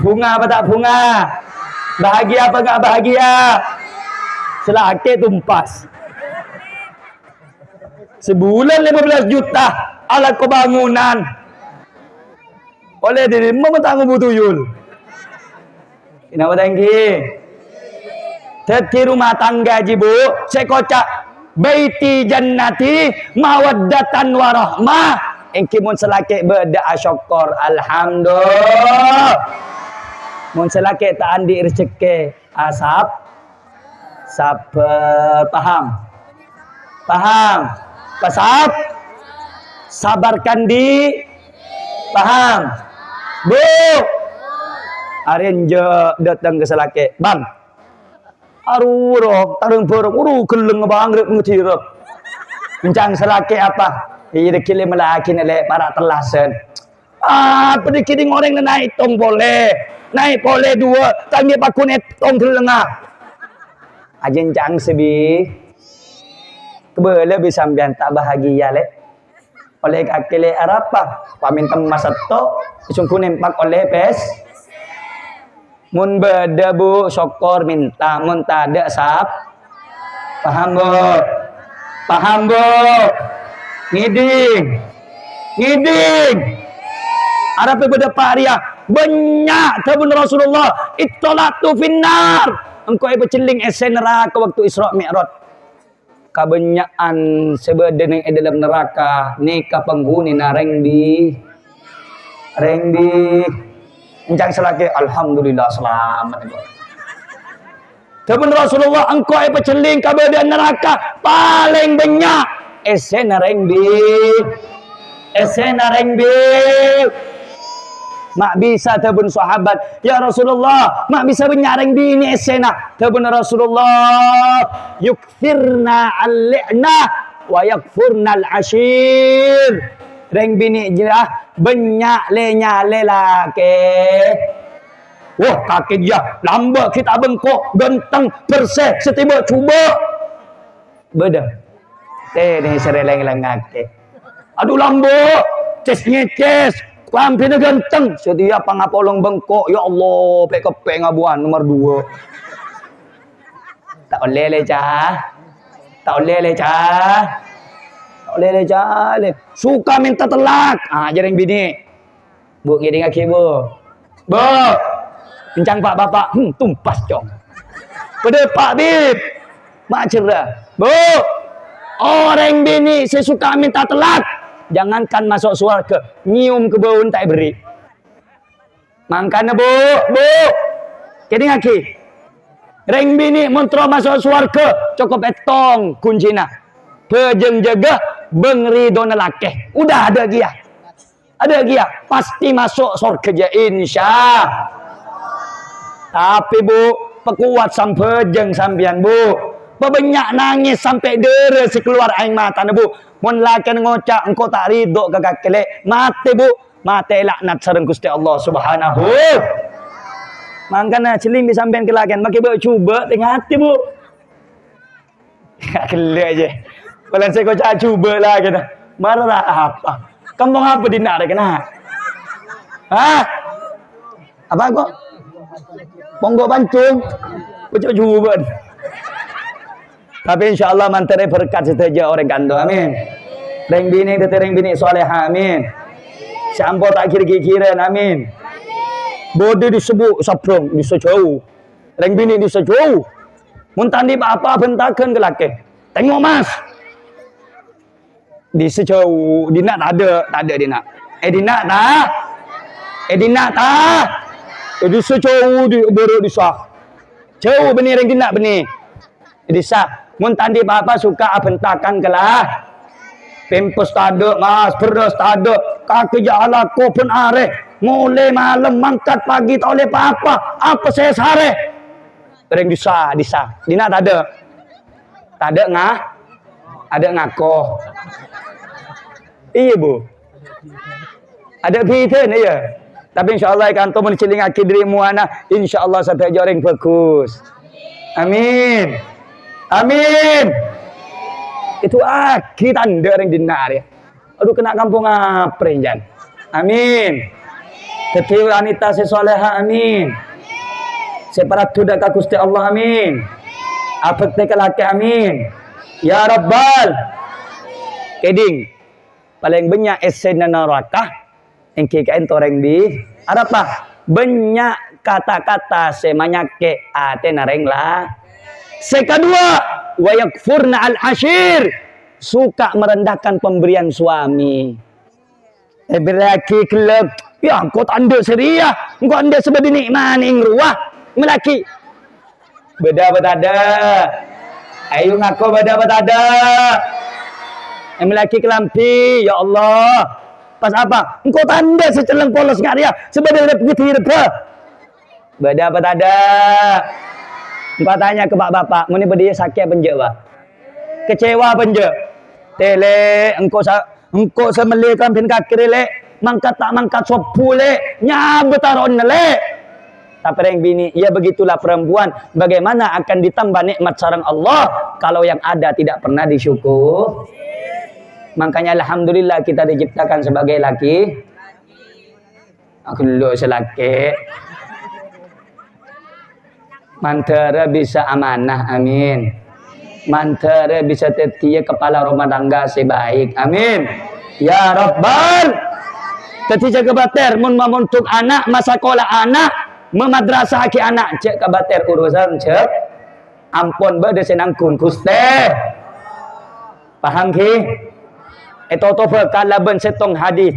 Bunga apa tak bunga? Bahagia apa tak bahagia? Selaki tumpas. Sebulan 15 juta. Alat kebangunan. Oleh diri memetanggung butuyul. Kenapa tangki? Teti rumah tangga jibu. Saya kocak. Baiti jannati mawaddatan warahmah. Engki mun selaki berda syukur alhamdulillah. Mun selaki tak andi rezeki asap sabar paham pasap sabarkan di paham bu arenje datang ke selaki bang arurok tarung borok geleng bangrep ngetirep kencang selaki apa iya kile melaki nele para telasen apa dikiring orang naik tong boleh 2 tangi pakune tong gelengah ajen jang sebi kebele bisa sampean tak bahagia le oleh kakile arapa paminten masato isungku nempak oleh pes mun beda bu syukur minta mun tada sap paham bu ngiding arape beda paria banyak tabun Rasulullah ittolatu finnar engkau berceling esen neraka waktu Isra Mi'raj kebanyakan sebedeneng dalam neraka nikah penghuni nareng di encang selaki alhamdulillah selamat. Tabun Rasulullah engkau berceling kebedan neraka paling banyak esen nareng di mak bisa tabun sahabat ya Rasulullah mak bisa benyareng di ini esena tabun Rasulullah yukfirna al-li'na wa yakfurna al-ashir reng bini jirah banyak lenya lelaki wah kaki dia lambat kita bengkok genteng bersih setiba cuba beda ni sereleng-leng ngake aduh lambat ces Lampirnya ganteng. Setiap pangapolong bengkok. Ya Allah. Pek-kepek ngabuan. Nomor 2. Tak boleh le cah. Suka minta telak. Jarang bini. Bu, ngiding aki bu. Bu. Kencang pak bapak. Tumpas cong. Pada pak bib. Mak cerah. Bu. Orang bini saya suka minta telak. Jangankan masuk surga, nyium ke bau tak beri. Makanya bu, jadi ngaki. Reng bini mentro masuk surga, cukup etong kuncina. Pejeng jaga, bengri dona laki. Udah ada dia, pasti masuk surga je insya. Tapi bu, pekuat sampai jeng sambian bu. Banyak nangis sampai deres keluar air mata bu. Mun lakan ngocak engkau tak ridho ke kakile mati bu mati laknat sareng Gusti Allah Subhanahu. Mangkana celing di sampean ke lakan maki bu cuba tengah hati bu. Kele aja. Kalau saya kocak cuba lah kita. Marah apa? Kampung apa dinak ada kena? Hah? Apa kok? Ponggok pancung. Pucuk juben. Tapi insya Allah mantare berkat seteja orang kando. Amin. Reng bini soleha. Amin. Sampo tak kira-kiran. Amin. Bodi disebut saprong disejauh. Reng bini disejauh. Muntandi apa bentakan ke laki. Tengok mas. Disejauh. Dina tak ada dina. Dina tak. Dina tak. Disejauh baru disah. Jauh benih reng dina benih. Disah. Muntandi apa suka bentakan ke lah. Pempes tak ada mas. Beras tak ada. Kaki jalan ko pun areh. Mulai malam mangkat pagi tak boleh apa-apa. Apa saya sare? Reng disah. Dina tak ada. Tak ada ngah. Ada ngakoh. Iya bu. Ada pita ni ya. Tapi insyaAllah ikan tu menciling akid dirimu anak. InsyaAllah satu orang bagus. Amin. Amin. Itu akid tanda orang dinar ya. Aduh kena kampung apa jan. Amin. Tetapi wanita sesoleha amin. Separatu dak Gusti Allah amin. Apa teka laki amin. Ya Rabbal. Keding. Paling banyak esen neraka. Engke kain toreng di. Ada apa? Banyak kata-kata semanyake ate nareng lah. Sekadua. Wa yakfurna al-ashir. Suka merendahkan pemberian suami. Berlaki kelab. Ya, kau tanda seria. Kau anda sebab nikmat ing ruah. Melaki. Beda betada. Ayo ngaku beda betada. Melaki kelampi. Ya Allah. Pas apa? Engkau tanda seceleng polos nggak dia. Sebab dia begitu apa? Beda betada. Engkau tanya ke bapak. Muni berdiri sakit penje pak. Kecewa penje. Tele. Engkau semelikan pin kaki le. Mangkat tak mangkat sopu le. Nyabetaron le. Tapi yang bini, ya begitulah perempuan. Bagaimana akan ditambah nikmat sarang Allah kalau yang ada tidak pernah disyukur? Makanya alhamdulillah kita diciptakan sebagai laki. Aku dulu selaki. Mantara bisa amanah, amin. Mantara bisa setia kepala rumah tangga sebaik, amin. Ya Rabbal. Teti jaga bater mun mamuntuk anak masa sekolah anak memadrasah ki anak cek kabater urusan cek ampun bade senangkun Gusti. Paham ki? Itu berkalaban setong hadis.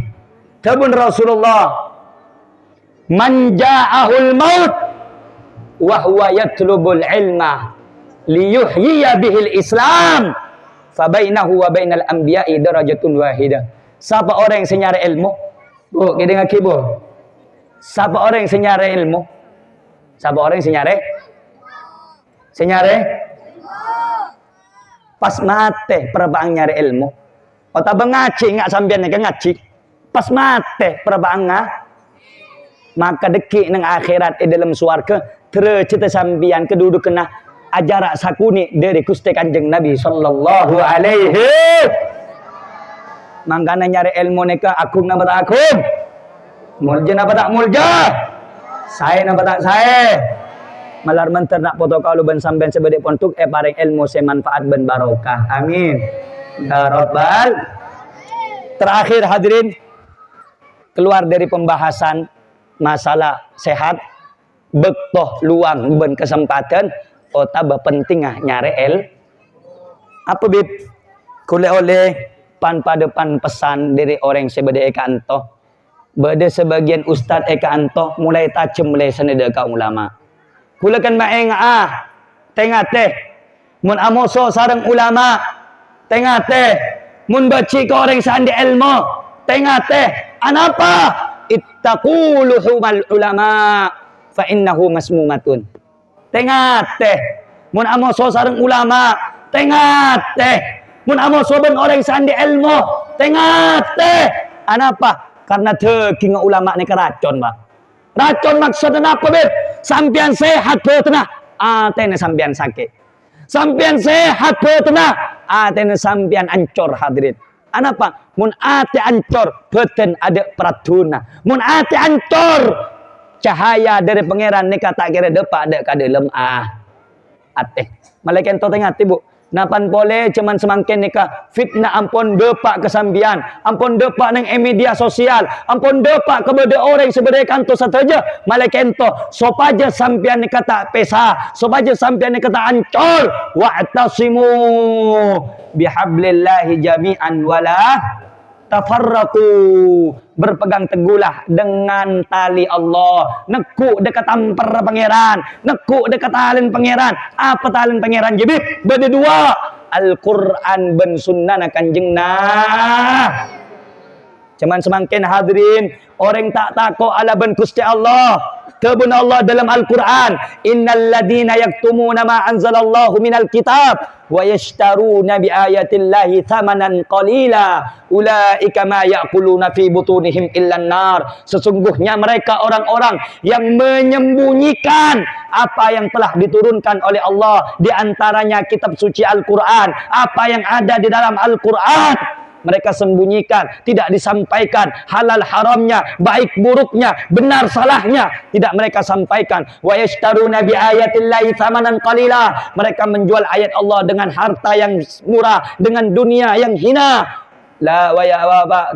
Tabun Rasulullah. Man ja'ahul maut wa huwa yatlubul ilma liyuhyiya bihil Islam fa bainahu wa bainal anbiya'i darajatun wahidah. Siapa orang yang senyara ilmu? Bu, kita dengar bu. Siapa orang yang senyara ilmu? Siapa orang yang senyara? Senyara? Pas mate perbang nyari ilmu. Otak bengaci nggak sambian ke ngaci. Pas mate perbang maka deki nang akhirat dalam suarga tercita sambian keduduk kena ajarak sakuni dari Gusti Kanjeng Nabi sallallahu alaihi. Mangkana nyari ilmu neka aku napa tak aku? Mulja napa tak mulja? Saya napa tak saya? Malar menter nak foto kalau ben sampean sebede pontuk paring ilmu semanfaat ben barokah. Amin. Ya Rabbal. Terakhir hadirin keluar dari pembahasan masalah sehat bektoh luang ben kesempatan tambah pentingah nyari apa bib oleh pan pada pan pesan dari orang sebede eka antoh bade sebagian ustad eka antoh mulai tajem mulai seneda ka ulama kulakan maeng tengah teh mun amoso sareng ulama tengah teh mun baci ke orang sandi ilmu tengah teh anapa ittaqu luhumal ulama fa innahu masmumatun tengah teh mun amoso sareng ulama tengah teh mun amoso ben orang sandi ilmu tengah teh anapa karena daging ulama ni keracun pak racun maksudnya apa beb sampian sehat betena atene sampian sakit sampian sehat betena atene sampian ancor hadirin. Anapa? Mun ate ancor beten ada praduna. Mun ate ancor cahaya dari pangeran ni kata kira depak dek kada lemah ateh malaikat tu tengah tibu napan boleh cuman semakin nikah fitnah ampun depak kesambian ampun depak nang media sosial ampun depak kepada orang sebenarnya kanto saja malaikat tu sopaja sampian nikah tak pesa sopaja sampian nikah tak ancol wa'tasimu bihablillahi jami'an wala tafarraqu berpegang teguhlah dengan tali Allah nekuk dekat ampar pangeran nekuk dekat talin pangeran apa talin pangeran jibib berdua Al-Quran ben sunnah kanjeng nah cuman semakin hadirin orang tak takut ala ben Gusti Allah kebun Allah dalam Al-Quran innal ladina yaktumuna ma anzalallahu minal kitab wa yashtaruna bi ayatillahi thamanan qalila ulaika ma yaquluna fi butunihim illan nar sesungguhnya mereka orang-orang yang menyembunyikan apa yang telah diturunkan oleh Allah di antaranya kitab suci Al-Quran apa yang ada di dalam Al-Quran mereka sembunyikan, tidak disampaikan halal haramnya, baik buruknya, benar salahnya, tidak mereka sampaikan. Wa yashtaruna bi ayatillahi thamanan qalila. Mereka menjual ayat Allah dengan harta yang murah, dengan dunia yang hina. La wa ya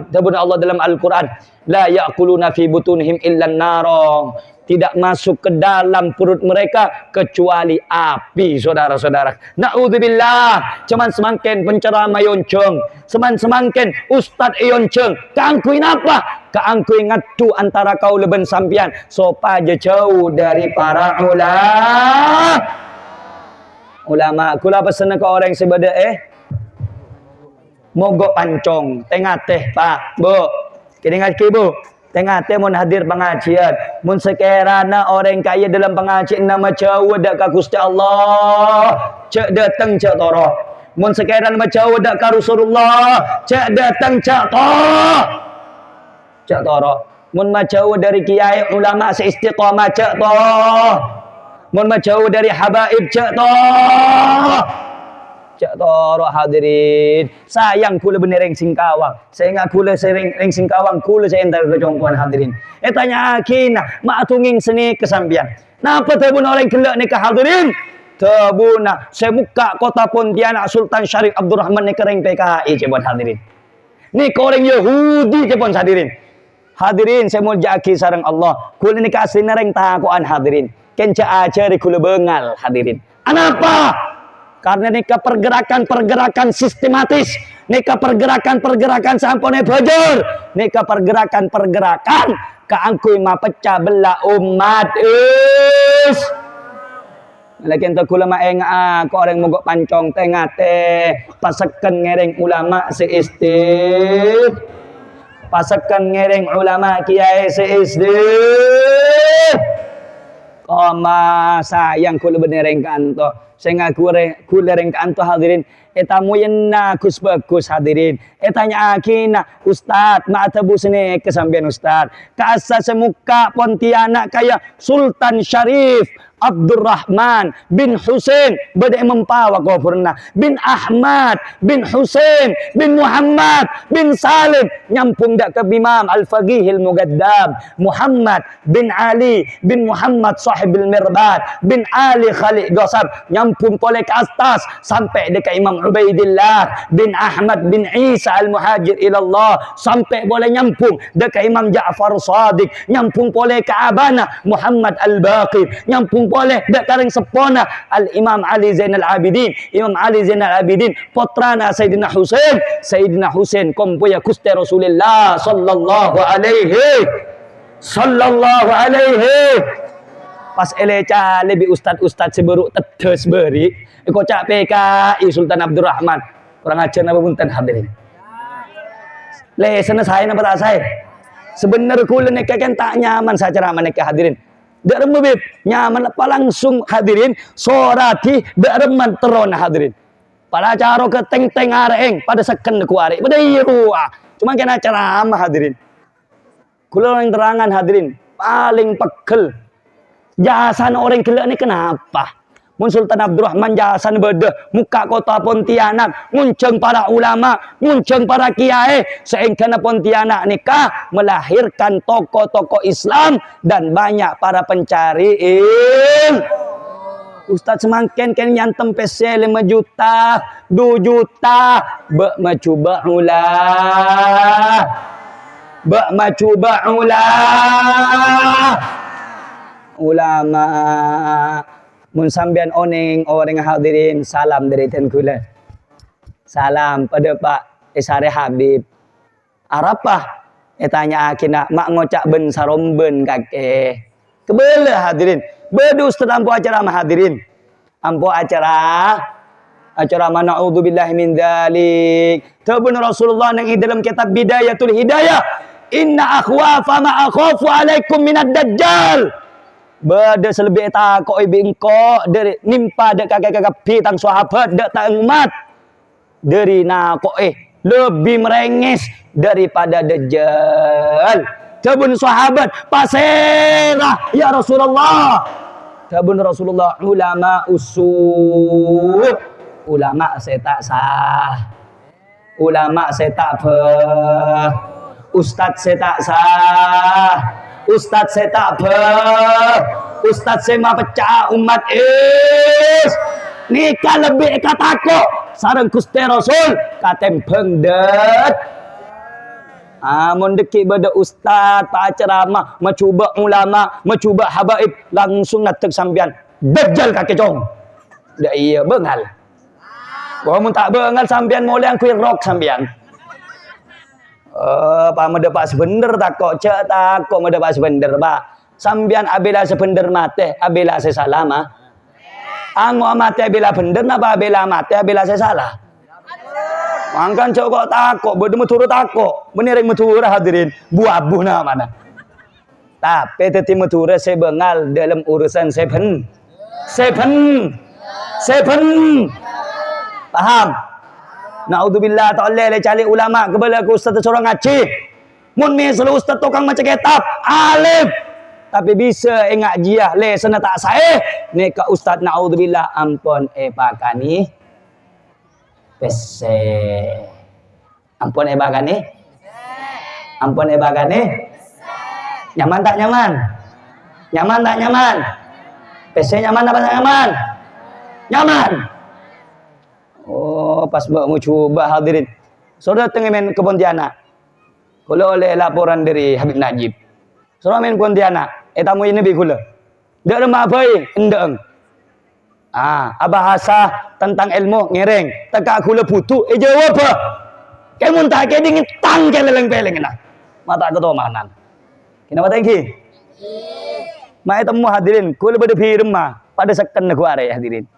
tabun Allah dalam Al-Quran, la yaquluna fi butunihim illan nara. Tidak masuk ke dalam perut mereka kecuali api, saudara-saudara. Na'udzubillah. Cuman semakin penceramah yonceng, semakin ustaz yonceng. Keangkuin apa? Keangkuin ngatu antara kau leben sampian. Sopaja jauh dari para ulama. Kula pesan ke orang sebeda mogok pancong. Tengah teh pak, bu. Kidingat kibu. Tengah teh mun hadir pengajian, mun sekiranya orang kaya dalam pengajian nama jauh dak ka Gusti Allah, cek datang cek toro. Mun sekiranya nama jauh dak ka Rasulullah, cek datang cek toro. Mun ma jauh dari kiai ulama seistiqamah cek toro. Mun ma jauh dari habaib cek toro. Cak toro hadirin sayang kula bener yang Singkawang saya nggak kula sering yang Singkawang kula saya entar ke jongkuan hadirin tanya akina mak tunging seni kesambian napa tabun orang kelak nikah hadirin tabuna saya muka kota Pontianak Sultan Syarif Abdurrahman ni kereng PKI cebon hadirin ni orang Yahudi cebon hadirin saya mau jaki sareng Allah kula nikah asli nereng takuan hadirin kenca ajari kula bengal hadirin anapa karena nikah pergerakan sistematis, nikah pergerakan sampone bojor, nikah pergerakan keangkui ma pecah belah umat is. Lakin tu ulama ko orang mogok pancong tengah teh pasakan ngereng ulama seistif, pasakan ngereng ulama kiai seistif. Koma sayang kula benereng kanto. Saya kula reng kanto hadirin etamu yenna kus bagus hadirin etanya akina ustad ma'tabu sini kesambian ustad kaasa semuka Pontianak kaya Sultan Syarif Abdurrahman bin Husain badai mempawa kau pernah bin Ahmad bin Husain bin Muhammad bin Salim nyampung dak ke Imam Al-Faqihil Mugaddam Muhammad bin Ali bin Muhammad Sahibil Mirbad bin Ali Khalid Gosab nyampung oleh ke atas sampai dekat Imam Ubaidillah bin Ahmad bin Isa Al-Muhajir ilallah sampai boleh nyampung dekat Imam Ja'far Sadiq nyampung boleh ke Abana Muhammad Al-Baqir nyampung boleh dekat sepona Al-Imam Ali Zainal Abidin Imam Ali Zainal Abidin putrana Sayyidina Husain kompoya Gusti Rasulullah sallallahu alaihi pas eleca lebih ustad seberuk tetes beri kocak PKI Sultan Abdurrahman kurang ajar napa punten hadirin le sana saya napa tak saya sebenarnya kula nek kan tak nyaman sacara menikah hadirin dak remebib nyaman apa langsung hadirin sorati dak reman teron hadirin pada acara ke teng areng pada seken ku arek pada iruah cuma kena ceramah hadirin kula yang terangan hadirin paling pegel jasan orang kelak ni kenapa mun Sultan Abdul Rahman Jasan beda muka kota Pontianak, ngunceng para ulama, ngunceng para kiai, sehingga Pontianak nikah melahirkan tokoh-tokoh Islam dan banyak para pencari Ustaz semakin kan nyantem PC 5 juta, 2 juta, macuba ulah. Macuba ulah. Ulama mun sampean oneng orang hadirin salam dari Tengkule. Salam pada Pak Isare Habib. Arapah tanya akina mak ngocak ben saromben kakek. Kebele hadirin. Bedu Ustaz ampo acara mah hadirin. Ampo acara mana naudzubillahi min dzalik. Tabun Rasulullah nang dalam kitab Bidayatul Hidayah. Inna akhwafa ma akhafu alaikum minad dajjal. Bada selebih takok ibi engko dari nimpa dek kakak-kakak pitang sahabat dek tak umat dari nakok lebih merengis daripada dajjal. Tabun sahabat pasirah ya Rasulullah. Tabun Rasulullah ulama usul. Ulama saya tak sah. Ulama saya tak Ustaz saya tak sah. Ustaz saya tak Ustaz saya mah pecah umat nikah lebih katako sareng Gusti Rasul katem pengdet mun deki beda ustaz pak ceramah mencuba ulama mencuba habaib langsung natek sampean dajjal kake jong dak iya bengal mun tak bengal sampean moleh kui rok sampean pak medepak sebener takok cek takok medepak sebener pak sampean abela sebener mate abela sesalah mah ango mate abela bener napa abela mate abela sesalah mangkan cok kok takok bede meturu takok benereng meturu hadirin buah na mana tapi teti meturu saya bengal dalam urusan seven paham. Naudzubillah ta'ala le cari ulama kebala ke ustaz seorang ngaji. Mun misal ustaz tukang maca kitab alif tapi bisa ngaji le sana tak sae ne ka ustaz naudzubillah ampun pakani pese. Ampun pakani. Ampun pakani. Nyaman tak nyaman? Nyaman tak nyaman? Pese nyaman apa tak nyaman? Nyaman. Oh, pas mau coba hadirin. Saudara tengah main ke Pontianak. Kalau oleh laporan dari Habib Najib. Saudara main Pontianak. Tamu ini bikula. Dak remah baik, endeng. Bahasa tentang ilmu ngereng. Teka kula putu, jawab apa? Kamu tak kayak dingin tang keleleng-peleng nah. Mata ketua manan. Kenapa tangki? Mai temu hadirin, kula bade firma pada sekan aku are hadirin.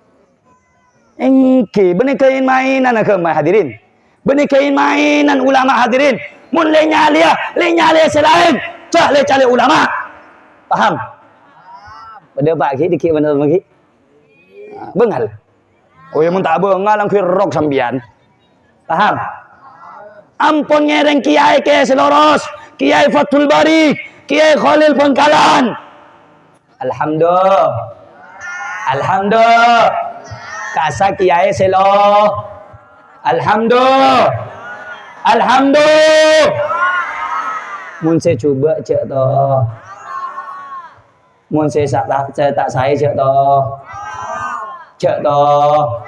Engke benih kain mainan ke hadirin. Benih kain mainan ulama hadirin. Mun le nyalia selain cah le cale ulama. Paham? Pada pak ki dikit bener lagi. Bengal. Oh ya mun tak bengal ang rok sambian. Paham? Ampun ngereng kiai ke seloros, kiai Fathul Bari, kiai Khalil Bengkalan. Alhamdulillah. Kasa kiai selo. Alhamdulillah. Mun saya coba cek toh. Mun saya tak saya cek toh. Cek toh.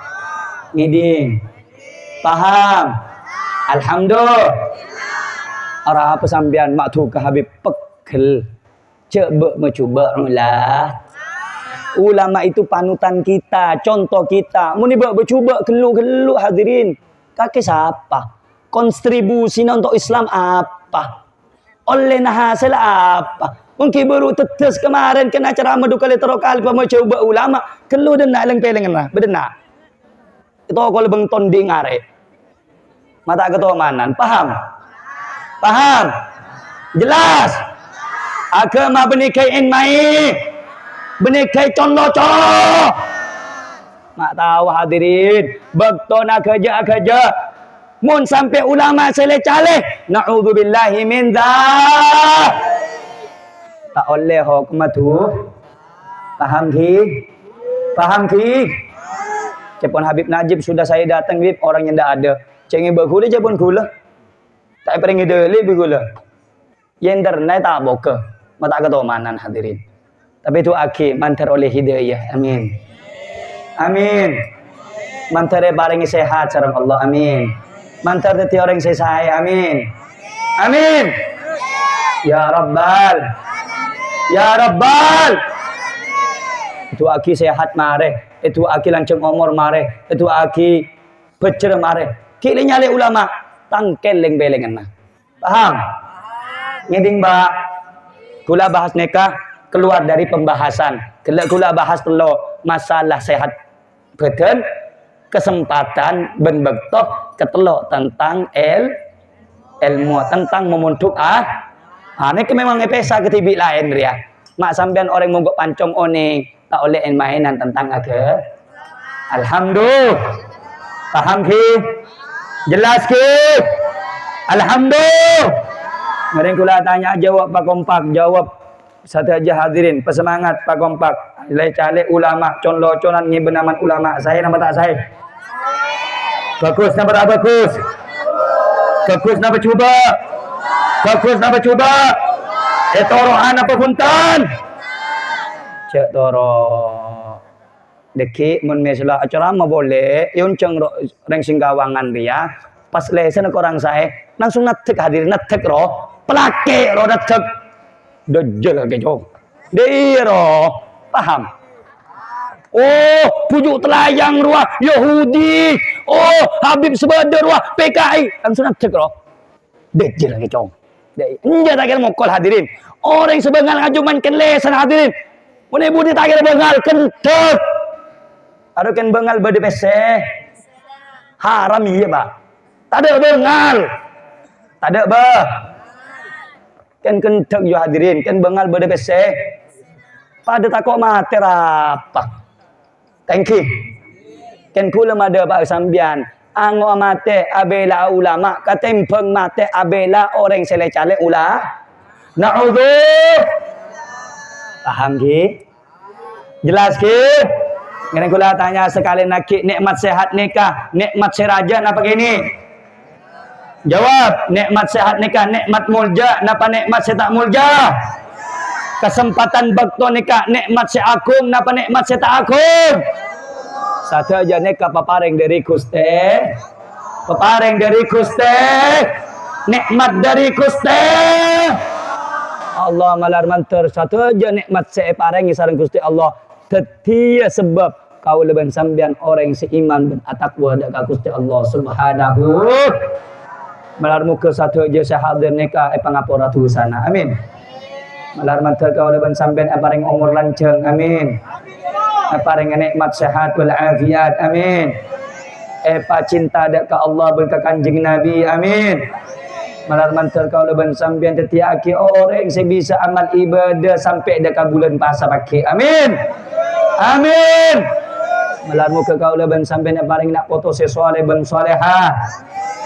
Ngiding. Paham. Alhamdulillah. Arah apa sampean mak tu ke Habib pekel. Cek mencoba ulah. Ulama itu panutan kita, contoh kita. Muni bercuba kelu hadirin. Kaki siapa? Kontribusi untuk Islam apa? Oleh hasil apa? Mungkin baru tetes kemarin kena ceramah 2 kali 3 kali coba ulama kelu dan nak leng-peleng nah, benar. Itu kalau beng tonding are. Mata ketua manan, paham? Paham? Jelas. Agama benikain mai. Benikai contoh. Mak tahu hadirin, bektona kerja. Mun sampai ulama sele-cale, naudzubillahi min dzalik. Tak oleh hukum tu. Paham ki? Paham ki? Cepon Habib Najib sudah saya datang Habib, orangnya ndak ada. Cengi bergula cepon gula. Tak pernah ngideli bergula. Yender nai tak boke. Mata ketomanan hadirin. Tapi itu aki mantar oleh hidayah. Amin. Amin. Mantar barengi sehat sareng Allah. Amin. Mantar dadi orang sesai. Amin. Amin. Ya Rabbal. Ya Rabbal. Itu aki sehat mare. Itu aki lanceng umur mare. Itu aki becer mare. Kili nyale ulama tangkel leng-belengan. Paham? Ngiding ba kula bahas nikah keluar dari pembahasan. Kula bahas telo masalah sehat badan, kesempatan ben bektoh ketelo tentang ilmu tentang memuntuk ini memang pesa ketibi lain ya. Mak sampean orang monggok pancong oning tak oleh mainan tentang agama. Alhamdulillah. Paham ki? Jelas ki? Alhamdulillah. Mari kula tanya jawab Pak Kompak, jawab satu aja hadirin, pesemangat Pak Kompak. Lai cale ulama con-loconan ngibenaman ulama. Saya nama tak saya. Bagus nama tak bagus. Bagus nama coba. Bagus nama coba. Toro ana pepuntan. Cek toro. Deki mun mesla acara mah boleh. Yun ceng reng singgawangan dia. Pas lesen orang saya langsung natek hadirin natek roh. Pelake roh natek. Dajjal ke jong. Dei roh. Paham? Oh, pujuk telayang ruah Yahudi. Oh, Habib Sebeder ruah PKI. Langsung natek roh. Dajjal ke jong. Dei. Enja tak kira mokol hadirin. Orang sebengal ngajuman lesan hadirin. Mun ibu tak kira bengal kentut. Ada kan bengal bade peseh. Haram iya, Pak. Tak ada bengal. Tak ada bah. Kan kentek yo hadirin, kan bengal bade peseh. Pada takok mate rapak. Thank you. Kan kula mada Pak sambian. Ango mate abela ulama, katempeng mate abela orang sele-cale Na'udzuh. Paham ki? Jelas ki? Ngene kula tanya sekali lagi, nikmat sehat nikah, nikmat seraja napa gini? Jawab, nikmat sehat nikah, nikmat mulja napa nikmat setak mulja? Kesempatan bakto nikah, nikmat seagung napa nikmat setak agung? Satu aja nikah paparing dari Gusti. Paparing dari Gusti. Nikmat dari Gusti. Allah malar manter satu aja nikmat saya parengi sareng Gusti Allah. Tetia sebab kau leban sambian orang seiman dan atakwa dekat Gusti Allah Subhanahu. Malar muka satu aja saya hadir nikah pangapura tu sana. Amin. Malar manter kau leban sambian paring umur lanceng. Amin. Paring nikmat sehat wal afiat. Amin. Cinta dekat Allah berkat Kanjeng Nabi. Amin. Malar mantar kau leban sambian tetiaki orang yang bisa amal ibadah sampai dekat bulan puasa pakai. Amin. Amin. Malar muka kau leban sambian paring nak foto sesoleh ben soleha.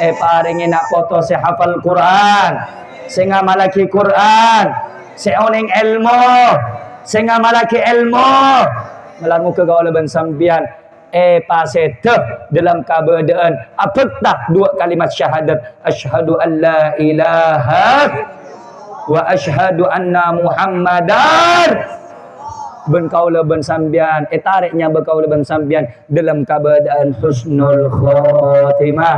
Paring nak foto se hafal Quran. Se ngamalaki Quran. Se oning ilmu. Se ngamalaki ilmu. Malar muka kau leban sambian pasete dalam keadaan apakah dua kalimat syahadat asyhadu an la ilaha wa asyhadu anna muhammadar ben kaula ben sambian tariknya berkaula ben sambian dalam keadaan husnul khatimah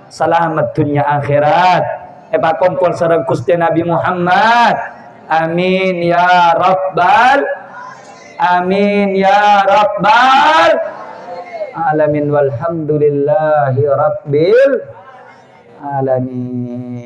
selamat dunia akhirat kumpul sareng Gusti Nabi Muhammad. Amin ya rabbal amin ya rabbal alamin walhamdulillahi rabbil alamin.